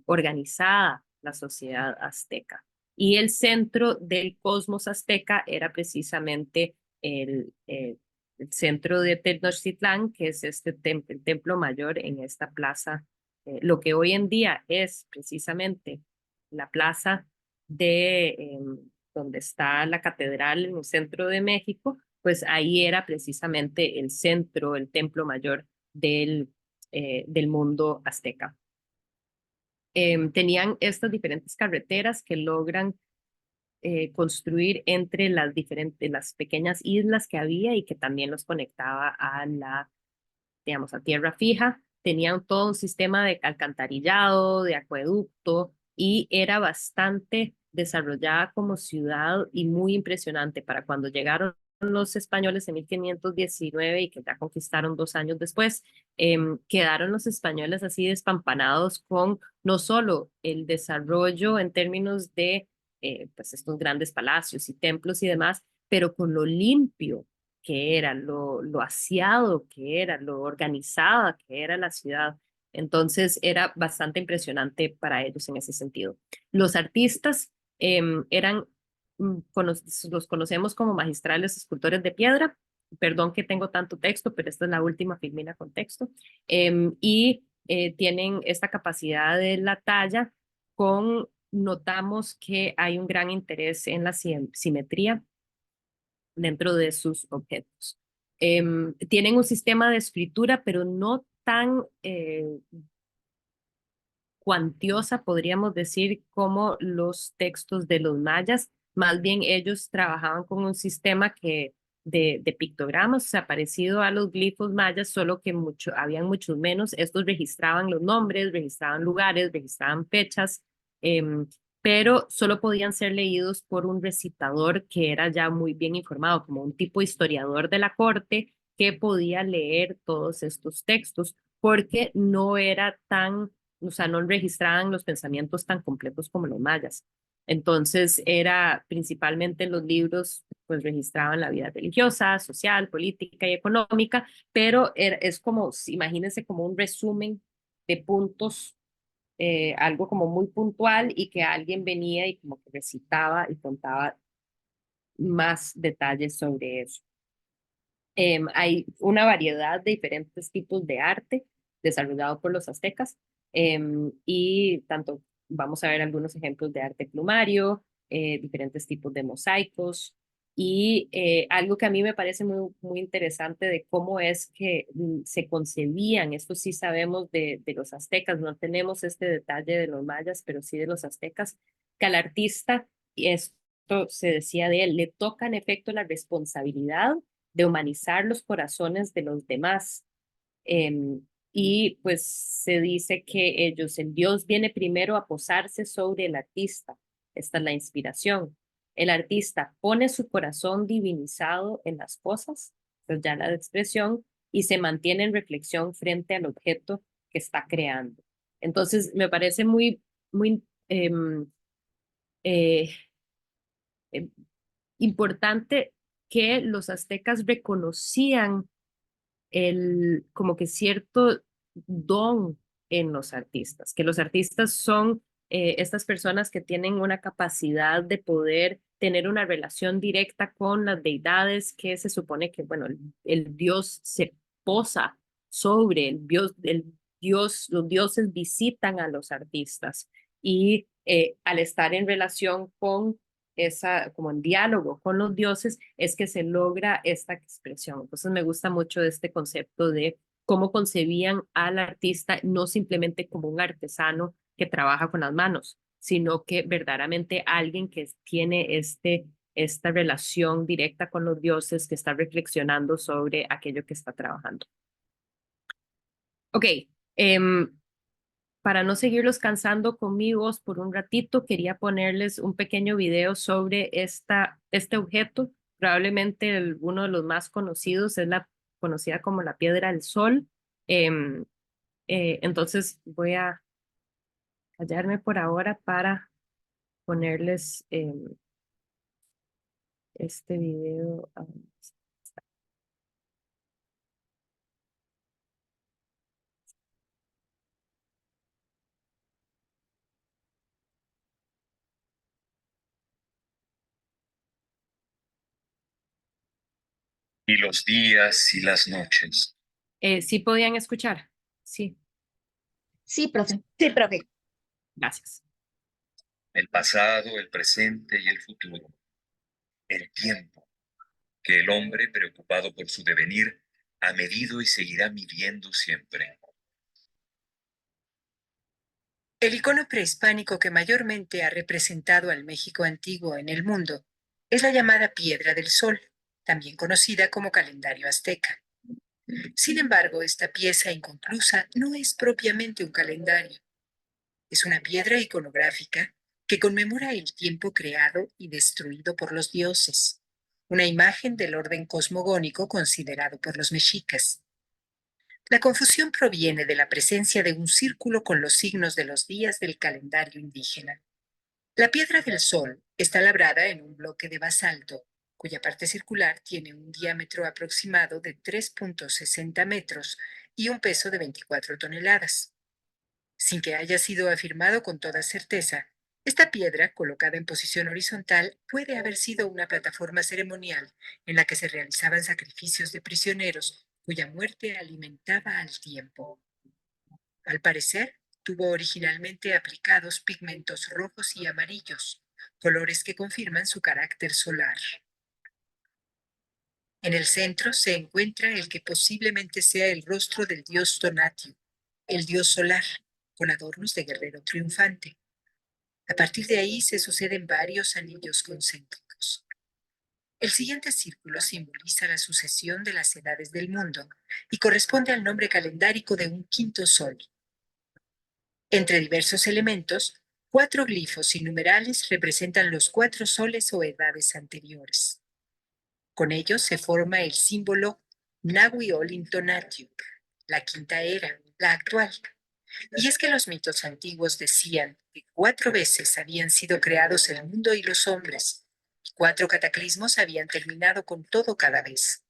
organizada la sociedad azteca. Y el centro del cosmos azteca era precisamente el centro de Tenochtitlán, que es el templo mayor en esta plaza, lo que hoy en día es precisamente la plaza donde está la catedral en el centro de México, pues ahí era precisamente el centro, el templo mayor del mundo azteca. Tenían estas diferentes carreteras que logran construir entre las pequeñas islas que había y que también los conectaba digamos, a tierra fija. Tenían todo un sistema de alcantarillado, de acueducto y era bastante desarrollada como ciudad y muy impresionante para cuando llegaron los españoles en 1519 y que ya conquistaron 2 años después. Quedaron los españoles así despampanados con no solo el desarrollo en términos de pues estos grandes palacios y templos y demás, pero con lo limpio que era, lo aseado que era, lo organizada que era la ciudad. Entonces era bastante impresionante para ellos en ese sentido. Los artistas eran, los conocemos como magistrales escultores de piedra. Perdón que tengo tanto texto, pero esta es la última filmina con texto. Y tienen esta capacidad de la talla notamos que hay un gran interés en la simetría dentro de sus objetos. Tienen un sistema de escritura, pero no tan cuantiosa, podríamos decir, como los textos de los mayas. Más bien ellos trabajaban con un sistema de pictogramas, o sea, parecido a los glifos mayas, solo que habían muchos menos. Estos registraban los nombres, registraban lugares, registraban fechas, pero solo podían ser leídos por un recitador que era ya muy bien informado, como un tipo historiador de la corte que podía leer todos estos textos, porque no era tan, o sea, no registraban los pensamientos tan completos como los mayas. Entonces, era principalmente los libros, pues registraban la vida religiosa, social, política y económica, pero es como, imagínense como un resumen de puntos, algo como muy puntual y que alguien venía y como que recitaba y contaba más detalles sobre eso. Hay una variedad de diferentes tipos de arte desarrollado por los aztecas y tanto vamos a ver algunos ejemplos de arte plumario, diferentes tipos de mosaicos y algo que a mí me parece muy interesante de cómo es que se concebían, esto sí sabemos de los aztecas, no tenemos este detalle de los mayas, pero sí de los aztecas, que al artista, y esto se decía de él, le toca en efecto la responsabilidad de humanizar los corazones de los demás. Y pues se dice que el Dios viene primero a posarse sobre el artista. Esta es la inspiración. El artista pone su corazón divinizado en las cosas, pues ya la expresión, y se mantiene en reflexión frente al objeto que está creando. Entonces, me parece muy eh, eh, importante que los aztecas reconocían como que cierto don en los artistas, que los artistas son estas personas que tienen una capacidad de poder tener una relación directa con las deidades que se supone que, bueno, el Dios se posa sobre los dioses visitan a los artistas y al estar en relación con como en diálogo con los dioses, es que se logra esta expresión. Entonces me gusta mucho este concepto de cómo concebían al artista, no simplemente como un artesano que trabaja con las manos, sino que verdaderamente alguien que tiene esta relación directa con los dioses, que está reflexionando sobre aquello que está trabajando. Ok, para no seguirlos cansando conmigo por un ratito, quería ponerles un pequeño video sobre este objeto. Probablemente uno de los más conocidos es la conocida como la Piedra del Sol. Em, entonces voy a callarme por ahora para ponerles este video. Y los días y las noches. ¿Sí podían escuchar? Sí, Sí, profe. Sí, profe. gracias. El pasado, el presente y el futuro. El tiempo que el hombre, preocupado por su devenir, ha medido y seguirá midiendo siempre. El icono prehispánico que mayormente ha representado al México antiguo en el mundo es la llamada Piedra del Sol, también conocida como calendario azteca. Sin embargo, esta pieza inconclusa no es propiamente un calendario. Es una piedra iconográfica que conmemora el tiempo creado y destruido por los dioses, una imagen del orden cosmogónico considerado por los mexicas. La confusión proviene de la presencia de un círculo con los signos de los días del calendario indígena. La piedra del sol está labrada en un bloque de basalto, cuya parte circular tiene un diámetro aproximado de 3,60 metros y un peso de 24 toneladas. Sin que haya sido afirmado con toda certeza, esta piedra, colocada en posición horizontal, puede haber sido una plataforma ceremonial en la que se realizaban sacrificios de prisioneros cuya muerte alimentaba al tiempo. Al parecer, tuvo originalmente aplicados pigmentos rojos y amarillos, colores que confirman su carácter solar. En el centro se encuentra el que posiblemente sea el rostro del dios Tonatiuh, el dios solar, con adornos de guerrero triunfante. A partir de ahí se suceden varios anillos concéntricos. El siguiente círculo simboliza la sucesión de las edades del mundo y corresponde al nombre calendárico de un quinto sol. Entre diversos elementos, 4 glifos y numerales representan los 4 soles o edades anteriores. Con ellos se forma el símbolo Nahui Olin Tonatiuh, la quinta era, la actual. Y es que los mitos antiguos decían que 4 veces habían sido creados el mundo y los hombres, y 4 cataclismos habían terminado con todo cada vez.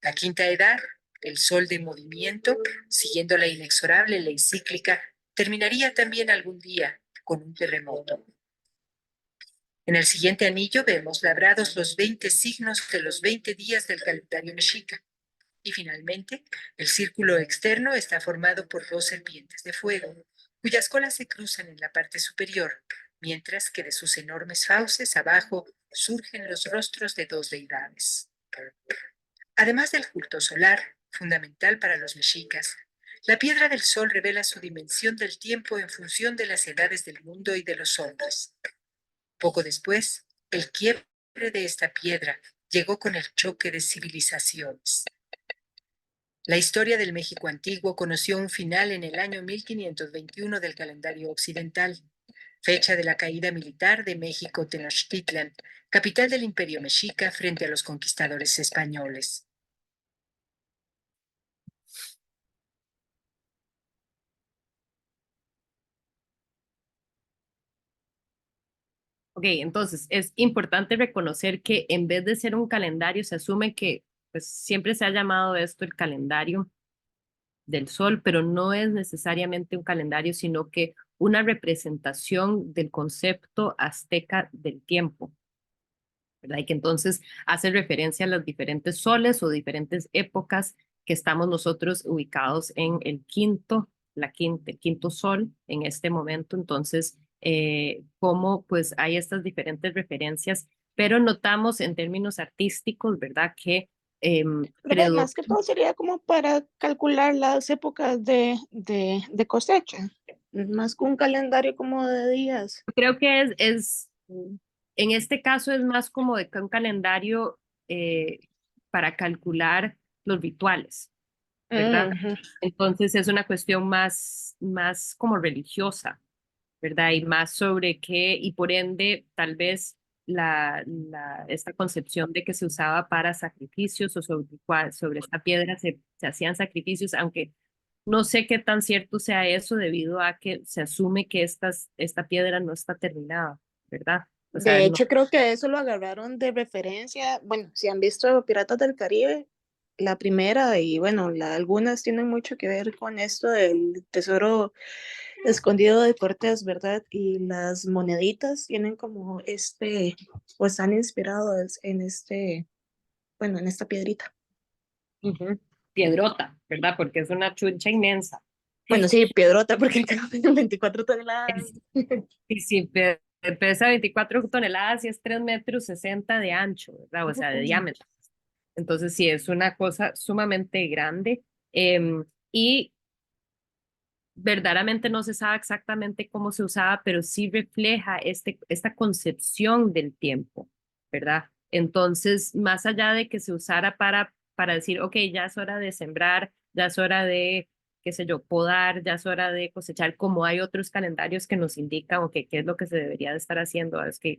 La quinta edad, el sol de movimiento, siguiendo la inexorable ley cíclica, terminaría también algún día con un terremoto. En el siguiente anillo vemos labrados los 20 signos de los 20 días del calendario mexica. Y finalmente, el círculo externo está formado por 2 serpientes de fuego, cuyas colas se cruzan en la parte superior, mientras que de sus enormes fauces abajo surgen los rostros de 2 deidades. Además del culto solar, fundamental para los mexicas, la piedra del sol revela su dimensión del tiempo en función de las edades del mundo y de los hombres. Poco después, el quiebre de esta piedra llegó con el choque de civilizaciones. La historia del México antiguo conoció un final en el año 1521 del calendario occidental, fecha de la caída militar de México Tenochtitlan, capital del Imperio Mexica frente a los conquistadores españoles. Ok, entonces es importante reconocer que en vez de ser un calendario, se asume que pues, siempre se ha llamado esto el calendario del sol, pero no es necesariamente un calendario, sino que una representación del concepto azteca del tiempo, ¿verdad? Y que entonces hace referencia a los diferentes soles o diferentes épocas que estamos nosotros ubicados en el el quinto sol en este momento. Entonces, cómo pues hay estas diferentes referencias, pero notamos en términos artísticos, ¿verdad? Que Pero más que todo sería como para calcular las épocas de cosecha, más que un calendario como de días. creo que en este caso es más como de que un calendario para calcular los rituales, ¿verdad? Ujú. Entonces es una cuestión más como religiosa, ¿verdad? Y más sobre qué, y por ende, tal vez esta concepción de que se usaba para sacrificios o sobre esta piedra se hacían sacrificios, aunque no sé qué tan cierto sea eso debido a que se asume que esta piedra no está terminada, ¿verdad? O sea, De no, hecho, creo que eso lo agarraron de referencia. Bueno, si han visto Piratas del Caribe, la primera y bueno, algunas tienen mucho que ver con esto del tesoro escondido de Cortés, ¿verdad? Y las moneditas tienen como o están inspirados en bueno, en esta piedrita. ujú, piedrota, ¿verdad? Porque es una chuncha inmensa. Bueno, sí, piedrota, porque creo que 24 toneladas. Es- Y si pesa 24 toneladas y es 3,60 metros de ancho, ¿verdad? O sea, de diámetro. Entonces, sí, es una cosa sumamente grande. Y verdaderamente no se sabe exactamente cómo se usaba, pero sí refleja esta concepción del tiempo, ¿verdad? Entonces, más allá de que se usara para decir, ok, ya es hora de sembrar, ya es hora de qué sé yo, podar, ya es hora de cosechar, como hay otros calendarios que nos indican o que qué es lo que se debería de estar haciendo, es que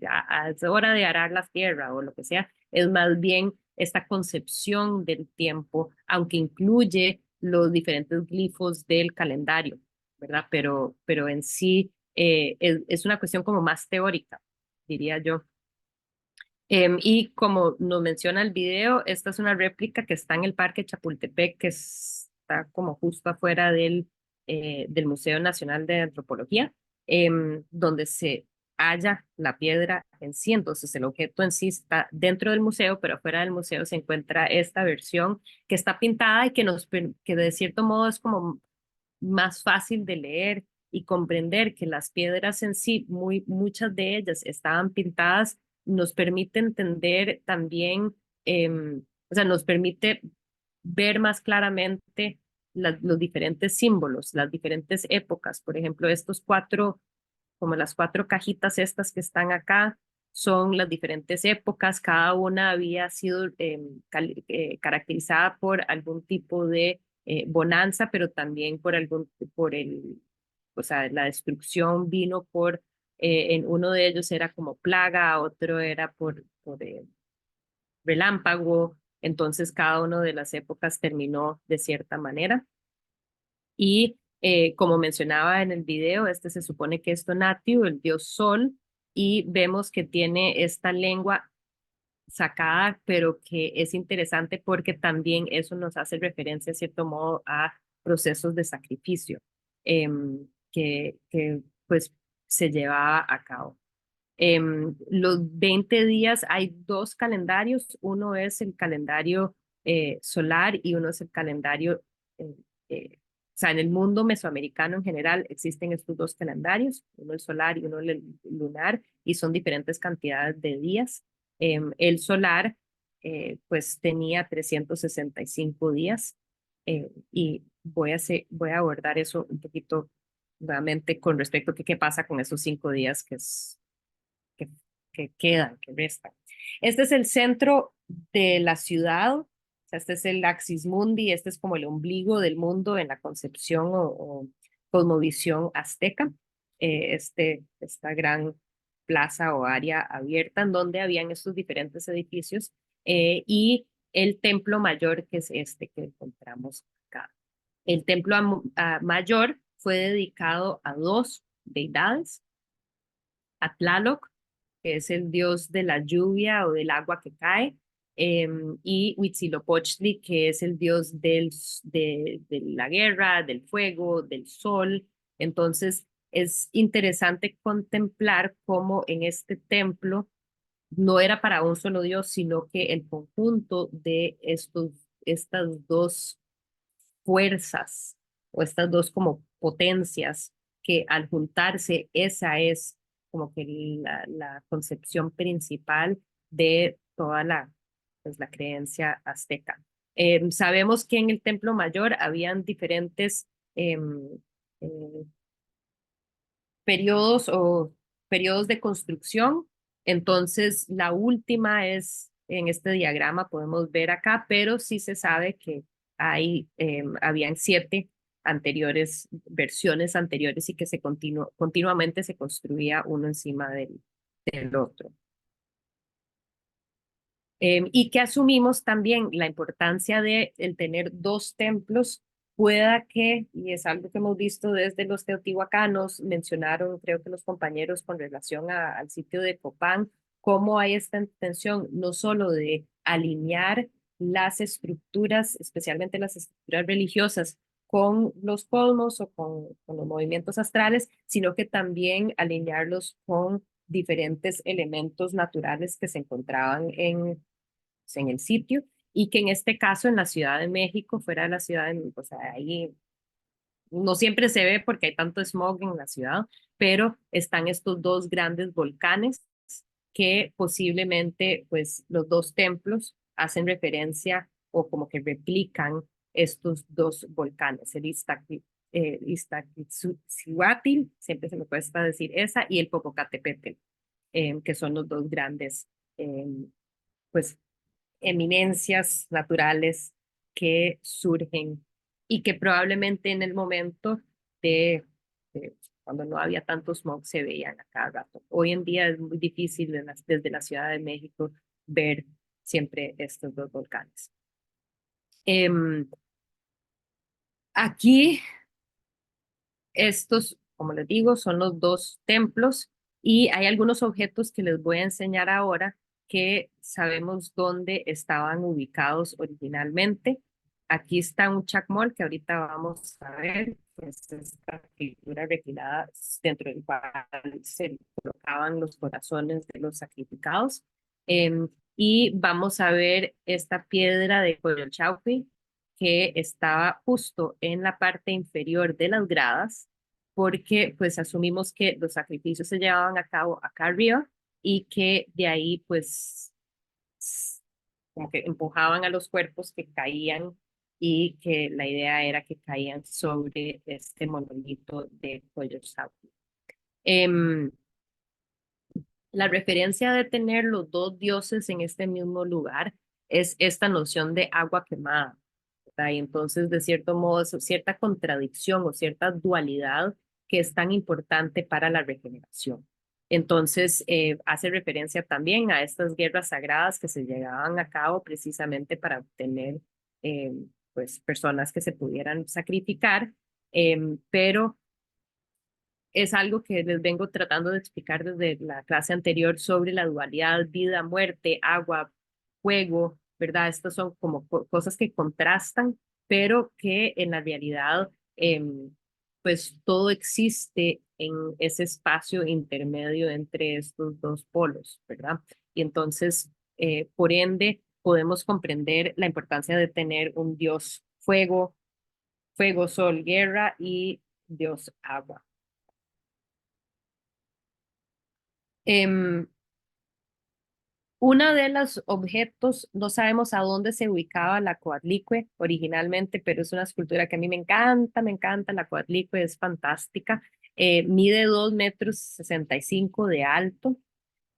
es hora de arar la tierra o lo que sea, es más bien esta concepción del tiempo, aunque incluye los diferentes glifos del calendario, ¿verdad? Pero en sí es una cuestión como más teórica, diría yo. Y como nos menciona el video, esta es una réplica que está en el Parque Chapultepec, que está como justo afuera del Museo Nacional de Antropología, donde se halla la piedra en sí. Entonces, el objeto en sí está dentro del museo, pero afuera del museo se encuentra esta versión que está pintada y que de cierto modo es como más fácil de leer y comprender que las piedras en sí, muchas de ellas estaban pintadas, nos permite entender también, o sea, nos permite ver más claramente los diferentes símbolos, las diferentes épocas. Por ejemplo, estos cuatro, como las cuatro cajitas estas que están acá, son las diferentes épocas, cada una había sido caracterizada por algún tipo de bonanza, pero también o sea, la destrucción vino en uno de ellos era como plaga, otro era por relámpago, entonces cada una de las épocas terminó de cierta manera. Y como mencionaba en el video, este se supone que es Tonatiuh, el dios sol, y vemos que tiene esta lengua sacada, pero que es interesante porque también eso nos hace referencia, en cierto modo, a procesos de sacrificio que pues se llevaba a cabo. Los 20 días hay dos calendarios, uno es el calendario solar y uno es el calendario, o sea, en el mundo mesoamericano en general existen estos dos calendarios, uno el solar y uno el lunar, y son diferentes cantidades de días. El solar, pues tenía 365 días, y voy a abordar eso un poquito nuevamente con respecto a qué pasa con esos 5 días que, que quedan, que restan. Este es el centro de la ciudad, o sea, este es el Axis Mundi, este es como el ombligo del mundo en la concepción o cosmovisión azteca. Esta gran plaza o área abierta en donde habían estos diferentes edificios y el templo mayor, que es este que encontramos acá. El templo mayor fue dedicado a dos deidades, a Tlaloc, que es el dios de la lluvia o del agua que cae, y Huitzilopochtli, que es el dios de la guerra, del fuego, del sol. Entonces, es interesante contemplar cómo en este templo no era para un solo dios, sino que el conjunto de estas dos fuerzas o estas dos como potencias que al juntarse, esa es como que la concepción principal de toda pues, la creencia azteca. Sabemos que en el Templo Mayor habían diferentes eh, eh, periodos de construcción. Entonces, la última es en este diagrama, podemos ver acá, pero sí se sabe que habían 7 versiones anteriores y que continuamente se construía uno encima del otro. Y que asumimos también la importancia de el tener dos templos, pueda que, y es algo que hemos visto desde los teotihuacanos, mencionaron creo que los compañeros con relación al sitio de Copán, cómo hay esta intención no solo de alinear las estructuras, especialmente las estructuras religiosas, con los cosmos o con los movimientos astrales, sino que también alinearlos con diferentes elementos naturales que se encontraban en el sitio, y que en este caso en la Ciudad de México, fuera de la ciudad, o sea, ahí no siempre se ve porque hay tanto smog en la ciudad, pero están estos dos grandes volcanes que posiblemente pues los dos templos hacen referencia o como que replican estos dos volcanes, el Iztaccíhuatl, siempre se me cuesta decir esa, y el Popocatépetl, que son los dos grandes pues eminencias naturales que surgen y que probablemente en el momento de, de cuando no había tanto smog se veían a cada rato. Hoy en día es muy difícil desde la Ciudad de México ver siempre estos dos volcanes. Aquí estos, como les digo, son los dos templos y hay algunos objetos que les voy a enseñar ahora que sabemos dónde estaban ubicados originalmente. Aquí está un chacmol que ahorita vamos a ver, que es esta figura reclinada dentro del cual se colocaban los corazones de los sacrificados. Y vamos a ver esta piedra de Coyolxauhqui que estaba justo en la parte inferior de las gradas, porque pues asumimos que los sacrificios se llevaban a cabo acá arriba y que de ahí pues como que empujaban a los cuerpos que caían y que la idea era que caían sobre este monolito de Coyolxauhqui. La referencia de tener los dos dioses en este mismo lugar es esta noción de agua quemada, ¿verdad? Y entonces, de cierto modo, es cierta contradicción o cierta dualidad que es tan importante para la regeneración. Entonces, hace referencia también a estas guerras sagradas que se llevaban a cabo precisamente para obtener pues, personas que se pudieran sacrificar, pero es algo que les vengo tratando de explicar desde la clase anterior sobre la dualidad, vida, muerte, agua, fuego, ¿verdad? Estas son como cosas que contrastan, pero que en la realidad, pues todo existe en ese espacio intermedio entre estos dos polos, ¿verdad? Y entonces, por ende, podemos comprender la importancia de tener un dios fuego, fuego, sol, guerra y dios agua. Una de los objetos, no sabemos a dónde se ubicaba la Coatlicue originalmente, pero es una escultura que a mí me encanta, la Coatlicue es fantástica. Mide 2,65 metros de alto,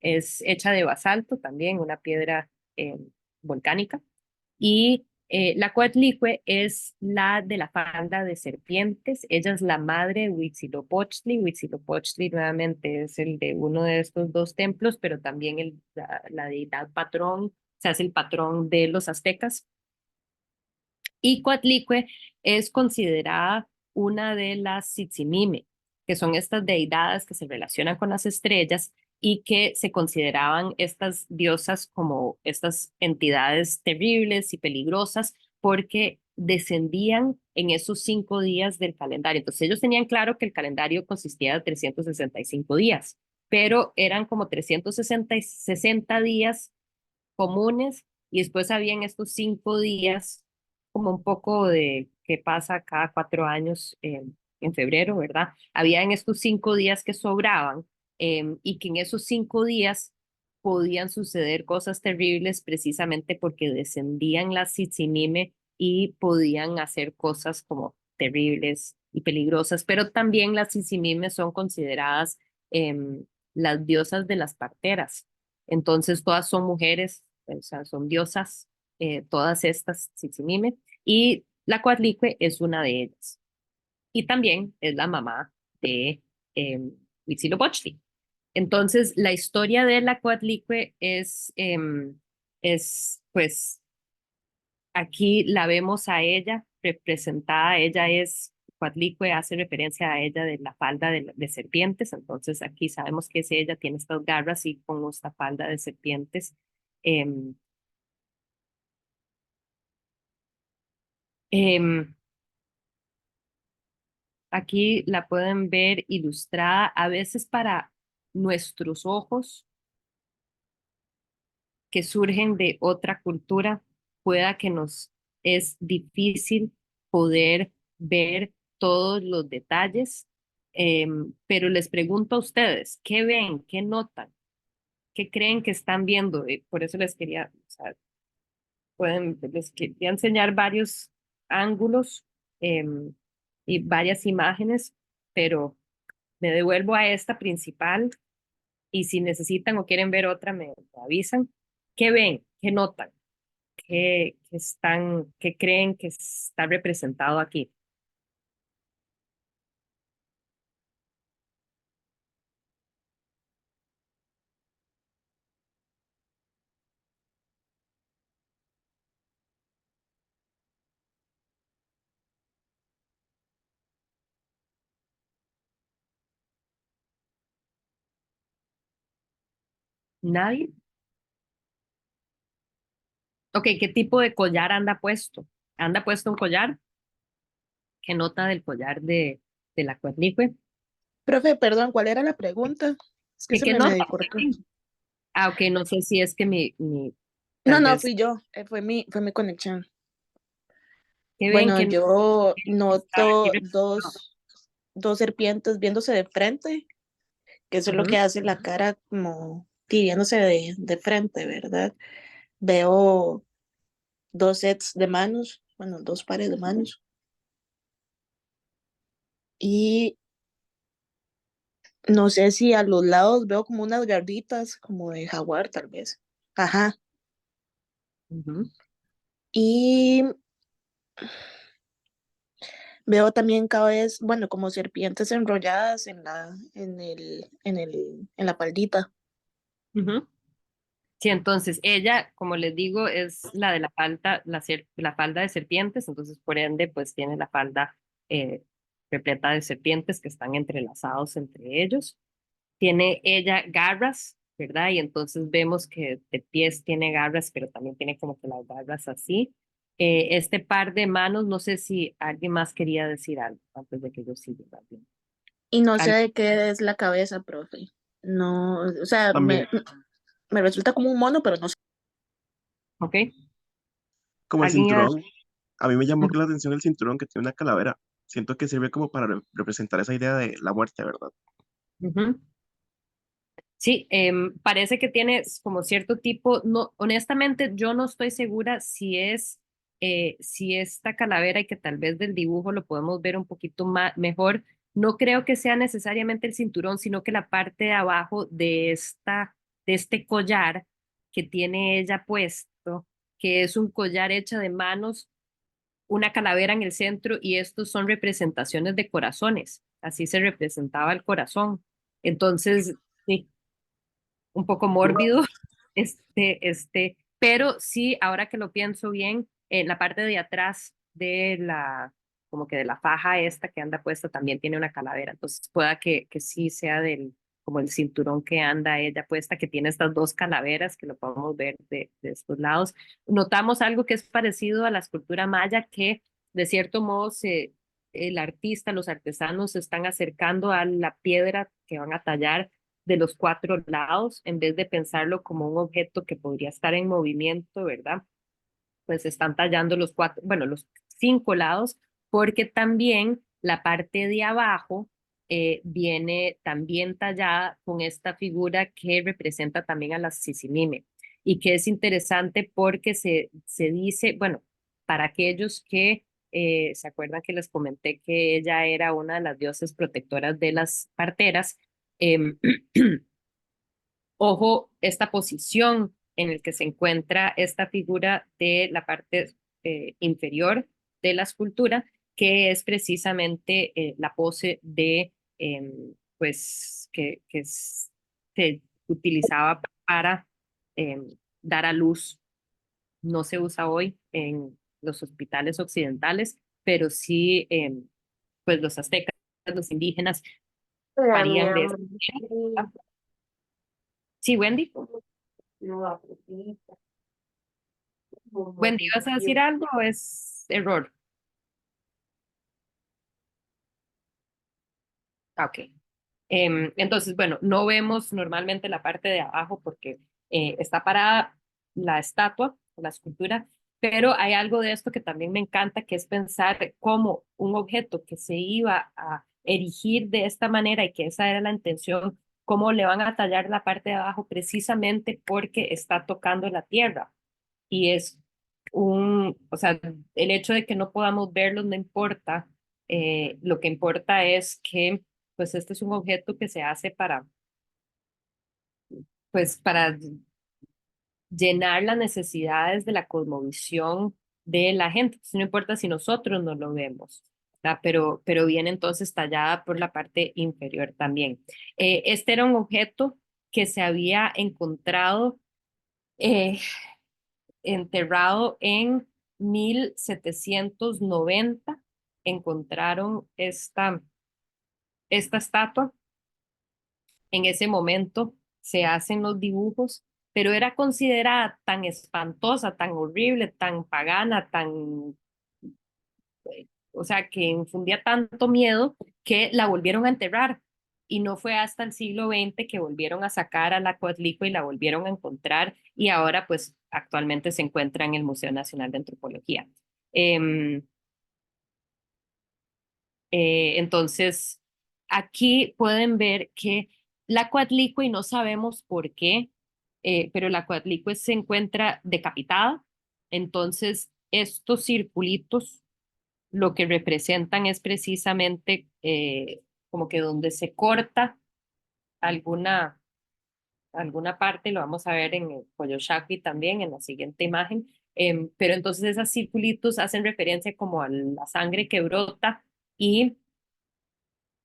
es hecha de basalto también, una piedra volcánica. Y la Coatlicue es la de la falda de serpientes. Ella es la madre de Huitzilopochtli. Huitzilopochtli nuevamente es el de uno de estos dos templos, pero también la deidad patrón, se hace el patrón de los aztecas. Y Coatlicue es considerada una de las Tzitzimime, que son estas deidades que se relacionan con las estrellas y que se consideraban estas diosas como estas entidades terribles y peligrosas porque descendían en esos 5 días del calendario. Entonces ellos tenían claro que el calendario consistía de 365 días, pero eran como 360 días comunes y después habían estos 5 días como un poco de que pasa cada 4 años en febrero, ¿verdad? Habían estos 5 días que sobraban y que en esos 5 días podían suceder cosas terribles precisamente porque descendían las Tzitzimime y podían hacer cosas como terribles y peligrosas, pero también las Tzitzimime son consideradas las diosas de las parteras. Entonces todas son mujeres, o sea, son diosas, todas estas Tzitzimime, y la Coatlicue es una de ellas. Y también es la mamá de Huitzilopochtli. Entonces, la historia de la Coatlicue pues, aquí la vemos a ella representada, ella es, Coatlicue hace referencia a ella de la falda de serpientes, entonces aquí sabemos que es ella, tiene estas garras y con esta falda de serpientes. Em, em, Aquí la pueden ver ilustrada a veces para nuestros ojos que surgen de otra cultura, pueda que nos es difícil poder ver todos los detalles, pero les pregunto a ustedes, ¿qué ven? ¿Qué notan? ¿Qué creen que están viendo? Por eso les quería, o sea, les quería enseñar varios ángulos y varias imágenes, pero me devuelvo a esta principal y si necesitan o quieren ver otra, me avisan. ¿Qué ven? ¿Qué notan? que creen que está representado aquí. ¿Nadie? Ok, ¿qué tipo de collar anda puesto? ¿Anda puesto un collar? ¿Qué nota del collar de la cuernicue? Profe, perdón, ¿cuál era la pregunta? Es que se ¿Qué me nota? medio cortó. Ah, ok, no sé si es que No, tal no, vez, fui yo, fue mi conexión. que ven Bueno, que no yo está aquí noto representado. dos serpientes viéndose de frente, que eso es lo que Ujú, hace la cara como viéndose de frente, ¿verdad? Veo dos sets de manos, bueno, dos pares de manos. Y no sé si a los lados veo como unas garritas, como de jaguar, tal vez. Ajá. ujú. Y veo también cada vez, bueno, como serpientes enrolladas en la paldita. Ujú. Sí, entonces ella, como les digo, es la de la falda, la falda de serpientes, entonces por ende, pues tiene la falda eh, repleta de serpientes que están entrelazados entre ellos. Tiene ella garras, ¿verdad? Y entonces vemos que de pies tiene garras, pero también tiene como que las garras así. Este par de manos, no sé si alguien más quería decir algo antes de que yo siga. Más bien. Y no sé Al- de qué es la cabeza, profe. No, o sea, También, me resulta como un mono, pero no sé. ¿Ok? como el ¿Alguien iba a cinturón, a mí me llamó decir? la atención el cinturón que tiene una calavera. Siento que sirve como para representar esa idea de la muerte, ¿verdad? Ujú. Sí, parece que tiene como cierto tipo, no, honestamente yo no estoy segura si esta calavera y que tal vez del dibujo lo podemos ver un poquito más, mejor, no creo que sea necesariamente el cinturón, sino que la parte de abajo de este collar que tiene ella puesto, que es un collar hecho de manos, una calavera en el centro y estos son representaciones de corazones, así se representaba el corazón. Entonces, sí, un poco mórbido, pero sí, ahora que lo pienso bien, en la parte de atrás como que de la faja esta que anda puesta también tiene una calavera, entonces pueda que sí sea como el cinturón que anda ella puesta, que tiene estas dos calaveras que lo podemos ver de estos lados. Notamos algo que es parecido a la escultura maya, que de cierto modo el artista, los artesanos se están acercando a la piedra que van a tallar de los cuatro lados, en vez de pensarlo como un objeto que podría estar en movimiento, ¿verdad? Pues están tallando los cuatro, bueno, los cinco lados, porque también la parte de abajo viene también tallada con esta figura que representa también a la Sisinime y que es interesante porque se dice, bueno, para aquellos que se acuerdan que les comenté que ella era una de las diosas protectoras de las parteras, eh, ojo, esta posición en el que se encuentra esta figura de la parte inferior de la escultura, que es precisamente la pose pues, se utilizaba para dar a luz. No se usa hoy en los hospitales occidentales, pero sí, pues los aztecas, los indígenas, harían de esta manera. Sí, Wendy. Wendy, ¿vas a decir algo o es error? Ah, ok. Entonces, bueno, no vemos normalmente la parte de abajo porque está parada la estatua, la escultura, pero hay algo de esto que también me encanta, que es pensar cómo un objeto que se iba a erigir de esta manera y que esa era la intención, cómo le van a tallar la parte de abajo precisamente porque está tocando la tierra. Y es o sea, el hecho de que no podamos verlos no importa, lo que importa es que, pues, este es un objeto que se hace pues, para llenar las necesidades de la cosmovisión de la gente. Entonces, no importa si nosotros no lo vemos, ¿verdad? Pero viene entonces tallada por la parte inferior también. Este era un objeto que se había encontrado enterrado en 1790. Encontraron esta estatua. En ese momento se hacen los dibujos, pero era considerada tan espantosa, tan horrible, tan pagana, o sea, que infundía tanto miedo que la volvieron a enterrar. Y no fue hasta el siglo XX que volvieron a sacar a la Coatlicue y la volvieron a encontrar, y ahora pues actualmente se encuentra en el Museo Nacional de Antropología. Entonces, aquí pueden ver que la Coatlicue, no sabemos por qué, pero la Coatlicue se encuentra decapitada. Entonces, estos circulitos lo que representan es precisamente como que donde se corta alguna, alguna parte, lo vamos a ver en el Coyoshaqui también, en la siguiente imagen. Pero entonces esos circulitos hacen referencia como a la sangre que brota, y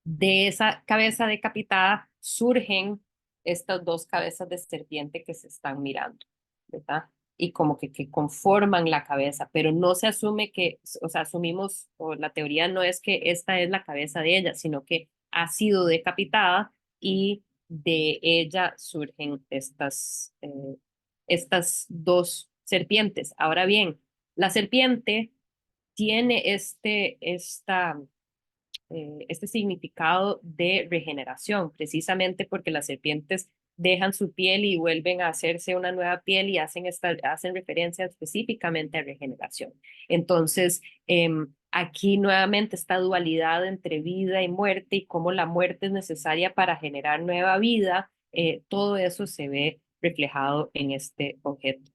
de esa cabeza decapitada surgen estas dos cabezas de serpiente que se están mirando, ¿verdad? Y como que conforman la cabeza, pero no se asume que, o sea, asumimos, o la teoría no es que esta es la cabeza de ella, sino que ha sido decapitada y de ella surgen estas dos serpientes. Ahora bien, la serpiente tiene este significado de regeneración, precisamente porque las serpientes dejan su piel y vuelven a hacerse una nueva piel, y hacen referencia específicamente a regeneración. Entonces, aquí nuevamente esta dualidad entre vida y muerte, y cómo la muerte es necesaria para generar nueva vida, todo eso se ve reflejado en este objeto.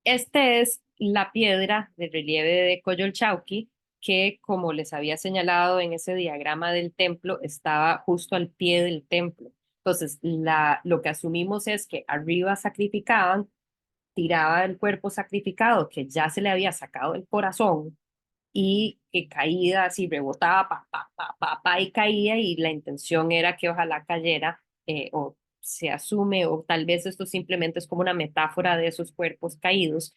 Esta es la piedra de relieve de Coyolxauhqui, que, como les había señalado en ese diagrama del templo, estaba justo al pie del templo. Entonces, lo que asumimos es que arriba sacrificaban, tiraba el cuerpo sacrificado, que ya se le había sacado el corazón, y que caía así, rebotaba, y caía, y la intención era que ojalá cayera, o se asume, o tal vez esto simplemente es como una metáfora de esos cuerpos caídos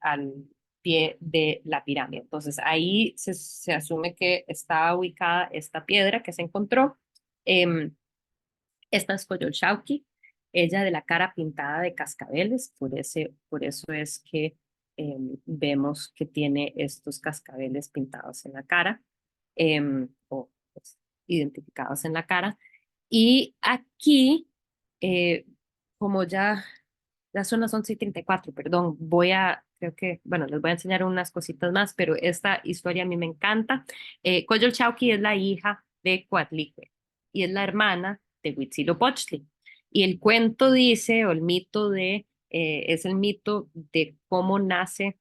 al pie de la pirámide. Entonces ahí se asume que está ubicada esta piedra que se encontró. Esta es Coyolxauhqui, ella de la cara pintada de cascabeles, por eso es que vemos que tiene estos cascabeles pintados en la cara, o pues, identificados en la cara. Y aquí, como ya son las 11:34, perdón, creo que, bueno, les voy a enseñar unas cositas más, pero esta historia a mí me encanta. Coyolxauhqui es la hija de Coatlicue y es la hermana de Huitzilopochtli. Y el cuento dice, o el mito es el mito de cómo nace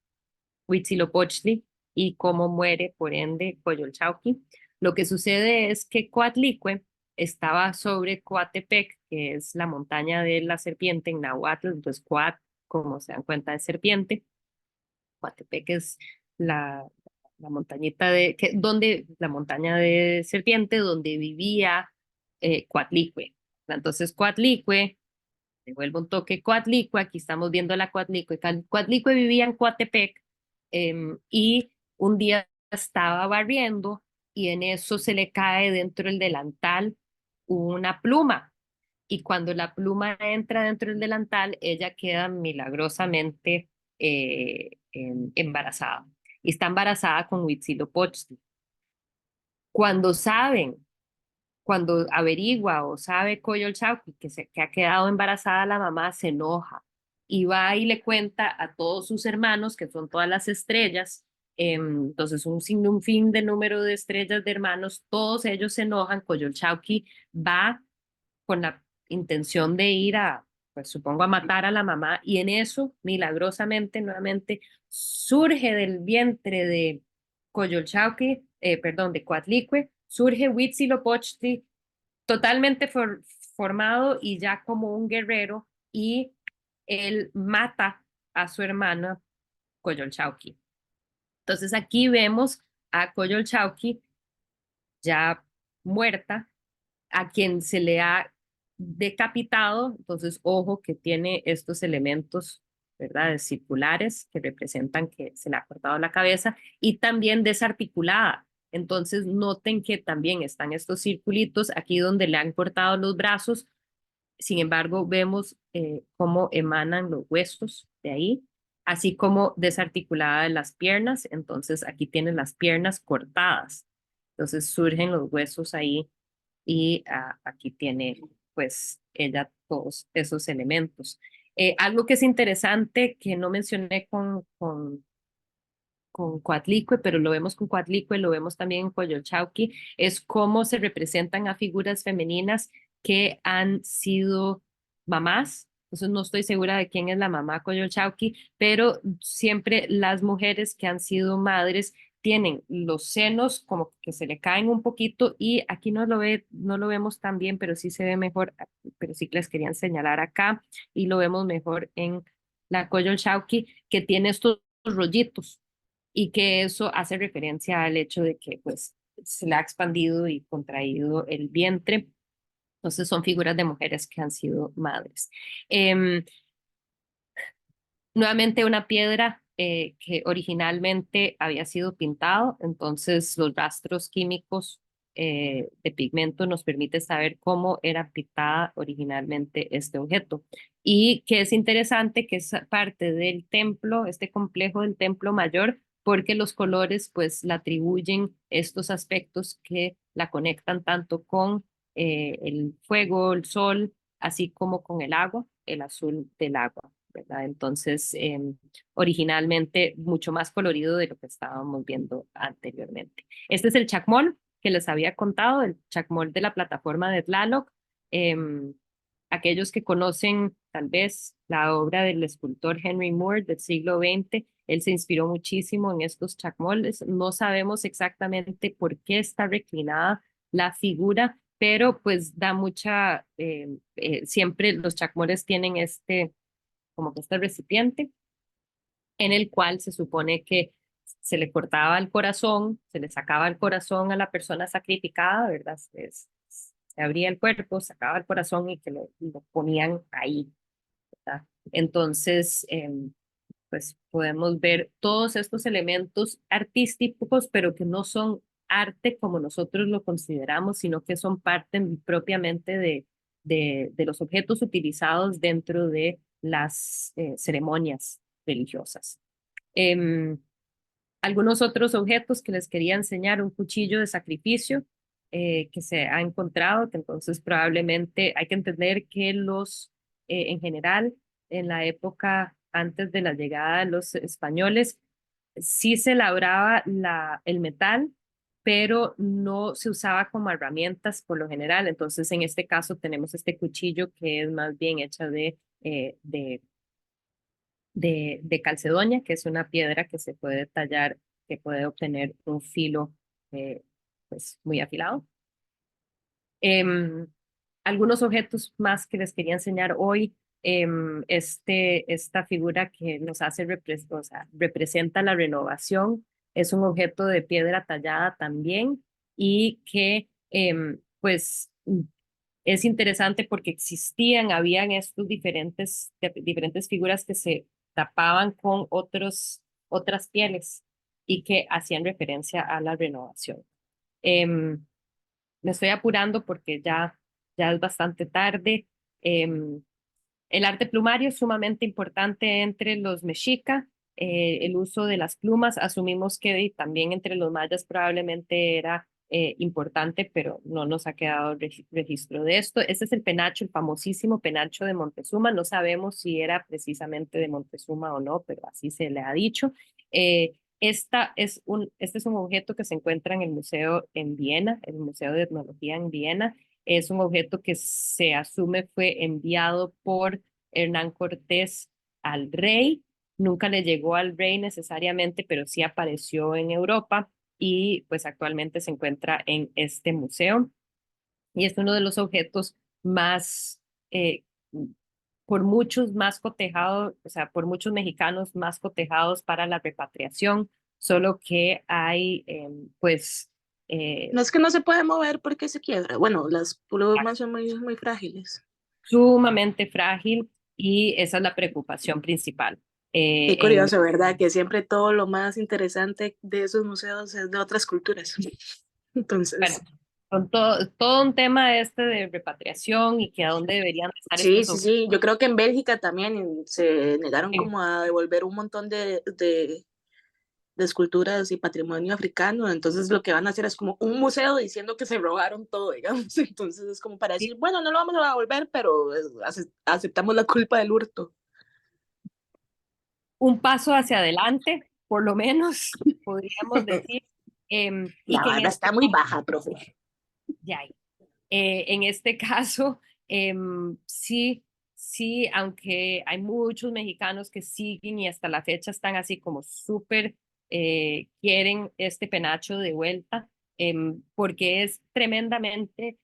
Huitzilopochtli y cómo muere, por ende, Coyolxauhqui. Lo que sucede es que Coatlicue estaba sobre Coatepec, que es la montaña de la serpiente en náhuatl. Entonces Coat, como se dan cuenta, es serpiente. Coatepec es la montañita la montaña de serpiente donde vivía Coatlicue. Entonces Coatlicue, devuelvo un toque, Coatlicue, aquí estamos viendo la Coatlicue. Coatlicue vivía en Coatepec, y un día estaba barriendo, y en eso se le cae dentro del delantal una pluma. Y cuando la pluma entra dentro del delantal, ella queda milagrosamente embarazada. Y está embarazada con Huitzilopochtli. Cuando cuando averigua o sabe Coyolxauhqui que ha quedado embarazada la mamá, se enoja y va y le cuenta a todos sus hermanos, que son todas las estrellas. Entonces un sinfín de número de estrellas de hermanos, todos ellos se enojan. Coyolxauhqui va con la intención de ir pues supongo, a matar a la mamá, y en eso, milagrosamente, nuevamente, surge del vientre de Coyolxauhqui, perdón, de Coatlicue, surge Huitzilopochtli, totalmente transformado y ya como un guerrero, y él mata a su hermana Coyolxauhqui. Entonces aquí vemos a Coyolxauhqui ya muerta, a quien se le ha decapitado. Entonces, ojo que tiene estos elementos, ¿verdad?, circulares que representan que se le ha cortado la cabeza, y también desarticulada. Entonces, noten que también están estos circulitos aquí donde le han cortado los brazos. Sin embargo, vemos cómo emanan los huesos de ahí, así como desarticuladas las piernas. Entonces, aquí tienen las piernas cortadas. Entonces, surgen los huesos ahí, y aquí tiene pues ella todos esos elementos. Algo que es interesante que no mencioné con Coatlicue, pero lo vemos con Coatlicue, lo vemos también en Coyolxauhqui, es cómo se representan a figuras femeninas que han sido mamás. Entonces no estoy segura de quién es la mamá Coyolxauhqui, pero siempre las mujeres que han sido madres tienen los senos como que se le caen un poquito, y aquí no lo vemos tan bien, pero sí se ve mejor, pero sí que les querían señalar acá, y lo vemos mejor en la Coyolxauhqui, que tiene estos rollitos, y que eso hace referencia al hecho de que pues se le ha expandido y contraído el vientre. Entonces son figuras de mujeres que han sido madres. Nuevamente una piedra que originalmente había sido pintado, entonces los rastros químicos de pigmento nos permite saber cómo era pintada originalmente este objeto. Y que es interesante que es parte del templo, este complejo del Templo Mayor, porque los colores pues la atribuyen estos aspectos que la conectan tanto con el fuego, el sol, así como con el agua, el azul del agua, ¿verdad? Entonces, originalmente mucho más colorido de lo que estábamos viendo anteriormente. Este es el chacmol que les había contado, el chacmol de la plataforma de Tlaloc. Aquellos que conocen tal vez la obra del escultor Henry Moore del siglo XX, él se inspiró muchísimo en estos chacmoles. No sabemos exactamente por qué está reclinada la figura, pero pues da mucha, siempre los chacmoles tienen como que este recipiente en el cual se supone que se le cortaba el corazón, se le sacaba el corazón a la persona sacrificada, ¿verdad? Se abría el cuerpo, sacaba el corazón y que lo ponían ahí, ¿verdad? Entonces, pues podemos ver todos estos elementos artísticos, pero que no son arte como nosotros lo consideramos, sino que son parte propiamente de los objetos utilizados dentro de las ceremonias religiosas. Algunos otros objetos que les quería enseñar: un cuchillo de sacrificio que se ha encontrado, que entonces probablemente hay que entender que en general, en la época antes de la llegada de los españoles, sí se labraba el metal, pero no se usaba como herramientas por lo general. Entonces, en este caso tenemos este cuchillo que es más bien hecha de calcedonia, que es una piedra que se puede tallar, que puede obtener un filo pues muy afilado. Algunos objetos más que les quería enseñar hoy. Esta figura que nos hace, o sea, representa la renovación, es un objeto de piedra tallada también, y que pues es interesante porque habían estos diferentes figuras que se tapaban con otras pieles y que hacían referencia a la renovación. Me estoy apurando porque ya es bastante tarde. El arte plumario es sumamente importante entre los mexica. El uso de las plumas, asumimos que también entre los mayas probablemente era importante, pero no nos ha quedado registro de esto. Este es el penacho, el famosísimo penacho de Montezuma. No sabemos si era precisamente de Montezuma o no, pero así se le ha dicho. Este es un objeto que se encuentra en el museo en Viena, el Museo de Etnología en Viena. Es un objeto que se asume fue enviado por Hernán Cortés al rey. Nunca le llegó al rey necesariamente, pero sí apareció en Europa, y pues actualmente se encuentra en este museo. Y es uno de los objetos más, por muchos más cotejados, o sea, por muchos mexicanos más cotejados para la repatriación, solo que hay, pues, No es que no se puede mover porque se quiebra. Bueno, las plumas son muy frágiles. sumamente frágil y esa es la preocupación principal. Qué En, curioso, ¿verdad? Que siempre todo lo más interesante de esos museos es de otras culturas. bueno, Entonces, con todo un tema este de repatriación y que a dónde deberían estar sí, estos sí, sí. Yo creo que en Bélgica también se negaron objetos. como a devolver un montón de esculturas y patrimonio africano. Entonces, lo que van a hacer es como un museo diciendo que se robaron todo, digamos. Entonces, es como para decir, bueno, no lo vamos a devolver, pero aceptamos la culpa del hurto. Un paso hacia adelante, por lo menos, podríamos decir, y La que en barra está muy baja, profe. ya, en este caso, sí, sí, aunque hay muchos mexicanos que siguen y hasta la fecha están así como súper, quieren este penacho de vuelta, porque es tremendamente,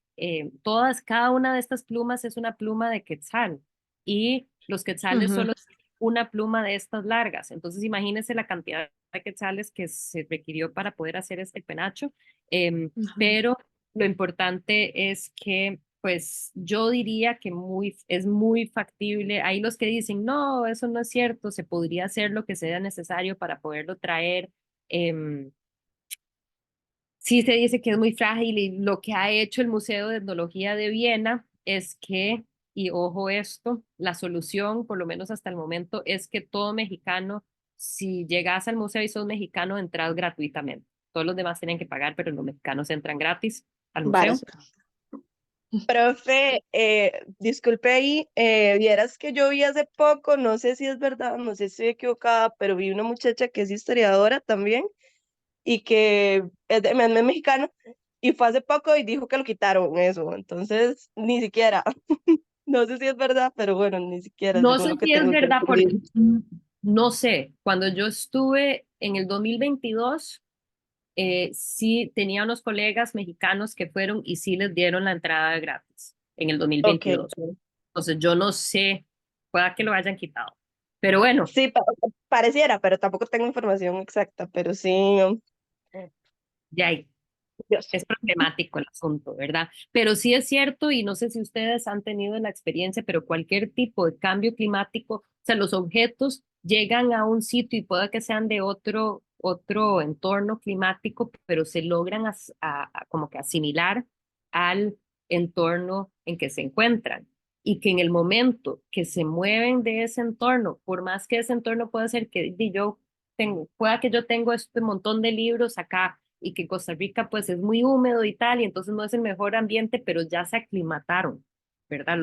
cada una de estas plumas es una pluma de quetzal y los quetzales Ujú, solo tienen una pluma de estas largas. Entonces, imagínense la cantidad de quetzales que se requirió para poder hacer este penacho, ujú. pero lo importante es que, pues yo diría que es muy factible. Hay los que dicen, no, eso no es cierto, se podría hacer lo que sea necesario para poderlo traer. Sí se dice que es muy frágil y lo que ha hecho el Museo de Etnología de Viena es que, y ojo esto, la solución, por lo menos hasta el momento, es que todo mexicano, si llegas al museo y sos mexicano, entras gratuitamente. Todos los demás tienen que pagar, pero los mexicanos entran gratis al museo. Barato. Profe, disculpe ahí, vieras que yo vi hace poco, no sé si es verdad, no sé si estoy equivocada, pero vi una muchacha que es historiadora también y que es mexicana y fue hace poco y dijo que lo quitaron eso, entonces ni siquiera, no sé si es verdad, pero bueno, ni siquiera, No según sé lo que si es tengo verdad porque entendido. no sé, cuando yo estuve en el 2022, sí tenía unos colegas mexicanos que fueron y sí les dieron la entrada gratis en el Ok, 2022. Entonces yo no sé, pueda que lo hayan quitado. Pero bueno, sí, pareciera, pero tampoco tengo información exacta, pero sí, ya ahí Dios. es problemático el asunto, ¿verdad? Pero sí es cierto, y no sé si ustedes han tenido la experiencia, pero cualquier tipo de cambio climático, o sea, los objetos llegan a un sitio y pueda que sean de otro entorno climático, pero se logran como que asimilar al entorno en que se encuentran. Y que en el momento que se mueven de ese entorno, por más que ese entorno pueda ser que pueda que yo tengo este montón de libros acá y que Costa Rica pues es muy húmedo y tal, y entonces no es el mejor ambiente, pero ya se aclimataron, ¿verdad?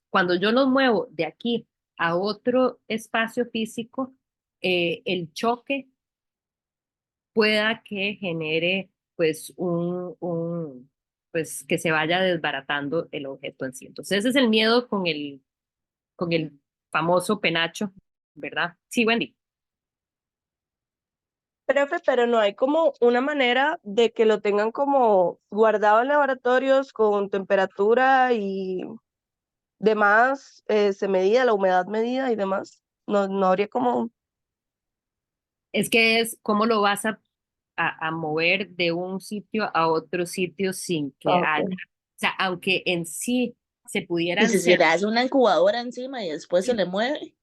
Cuando yo los muevo de aquí a otro espacio físico, el choque pueda que genere pues pues que se vaya desbaratando el objeto en sí. Entonces ese es el miedo con el famoso penacho, ¿verdad? Sí, Wendy. Profe, pero no hay como una manera de que lo tengan como guardado en laboratorios con temperatura y demás, se medida, la humedad medida y demás. No, no habría como, Es que es cómo lo vas a mover de un sitio a otro sitio sin que ah, haya, ok. o sea, aunque en sí se Y pudieran si se ser, le hace una incubadora encima y después se le mueve.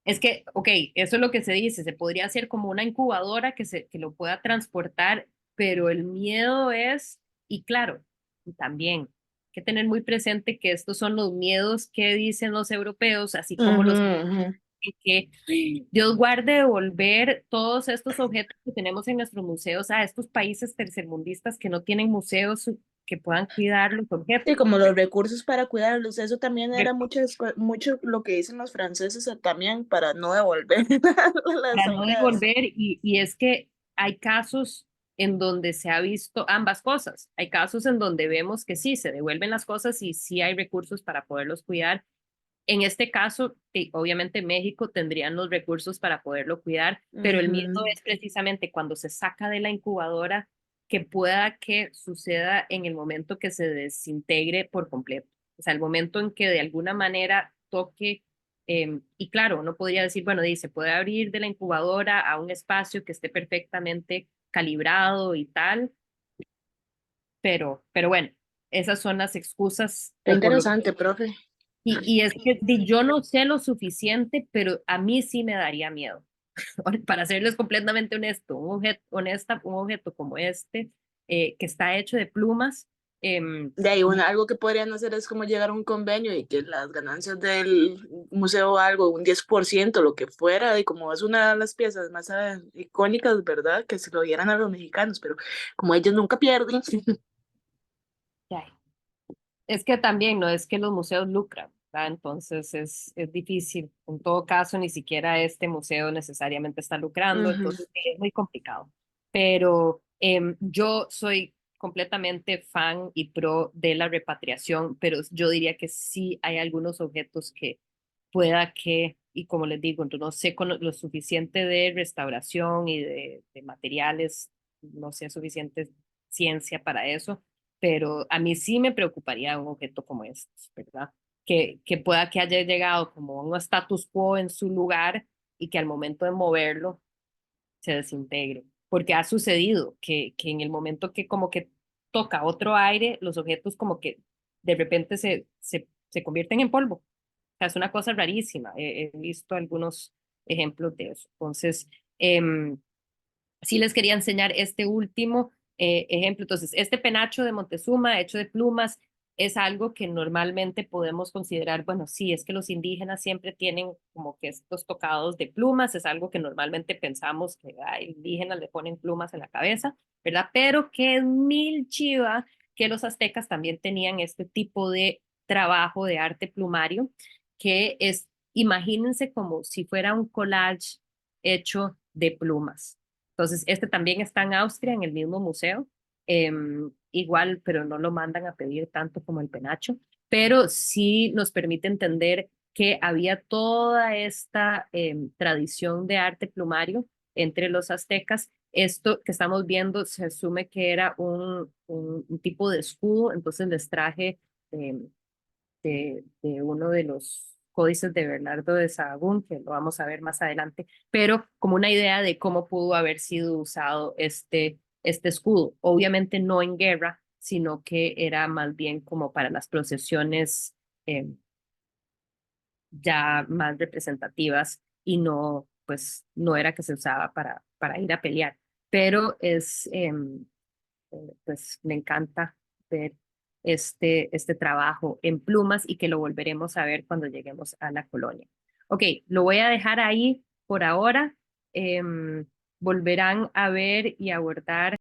es que, ok, eso es lo que se dice, se podría hacer como una incubadora que lo pueda transportar, pero el miedo es, y claro, y también hay que tener muy presente que estos son los miedos que dicen los europeos, así como Ujú, los ujú. que Dios guarde devolver todos estos objetos que tenemos en nuestros museos a estos países tercermundistas que no tienen museos que puedan cuidar los objetos. Sí, como los recursos para cuidarlos, eso también era mucho lo que dicen los franceses también para no devolver las Para no obras. devolver, y es que hay casos en donde se ha visto ambas cosas. Hay casos en donde vemos que sí, se devuelven las cosas y sí hay recursos para poderlos cuidar. En este caso, obviamente México tendrían los recursos para poderlo cuidar, pero el miedo Ujú. es precisamente cuando se saca de la incubadora que pueda que suceda en el momento que se desintegre por completo. O sea, el momento en que de alguna manera toque, y claro, uno podría decir, bueno, dice, puede abrir de la incubadora a un espacio que esté perfectamente calibrado y tal, pero bueno, esas son las excusas Está o por lo interesante, profe. y es que yo no sé lo suficiente, pero a mí sí me daría miedo. Para serles completamente honesto, un objeto como este, que está hecho de plumas, De ahí, algo que podrían hacer es como llegar a un convenio y que las ganancias del museo o algo, un 10%, lo que fuera, y como es una de las piezas más icónicas, ¿verdad? Que se lo dieran a los mexicanos, pero como ellos nunca pierden. ya, es que también no es que los museos lucran, ¿verdad? Entonces es difícil. En todo caso, ni siquiera este museo necesariamente está lucrando, Ujú. entonces sí, es muy complicado. Pero yo soy completamente fan y pro de la repatriación, pero yo diría que sí hay algunos objetos que pueda que, y como les digo, no sé con lo suficiente de restauración y de materiales, no sé suficiente ciencia para eso, pero a mí sí me preocuparía un objeto como este, ¿verdad? Que pueda que haya llegado como un status quo en su lugar y que al momento de moverlo se desintegre, porque ha sucedido que en el momento que como que toca otro aire, los objetos como que de repente se convierten en polvo. O sea, es una cosa rarísima. He visto algunos ejemplos de eso. Entonces, sí les quería enseñar este último ejemplo. Entonces, este penacho de Montezuma hecho de plumas es algo que normalmente podemos considerar, bueno, sí, es que los indígenas siempre tienen como que estos tocados de plumas, es algo que normalmente pensamos que a indígenas le ponen plumas en la cabeza, ¿verdad? Pero que es mil chiva que los aztecas también tenían este tipo de trabajo de arte plumario, que es, imagínense como si fuera un collage hecho de plumas. Entonces, este también está en Austria, en el mismo museo. Igual, pero no lo mandan a pedir tanto como el penacho, pero sí nos permite entender que había toda esta tradición de arte plumario entre los aztecas. Esto que estamos viendo se asume que era un tipo de escudo, entonces les traje de uno de los códices de Bernardo de Sahagún, que lo vamos a ver más adelante, pero como una idea de cómo pudo haber sido usado este escudo. Obviamente no en guerra, sino que era más bien como para las procesiones eh, ya más representativas y no, pues no era que se usaba para ir a pelear. Pero pues me encanta ver este trabajo en plumas y que lo volveremos a ver cuando lleguemos a la colonia. Ok, lo voy a dejar ahí por ahora. Volverán a ver y abordar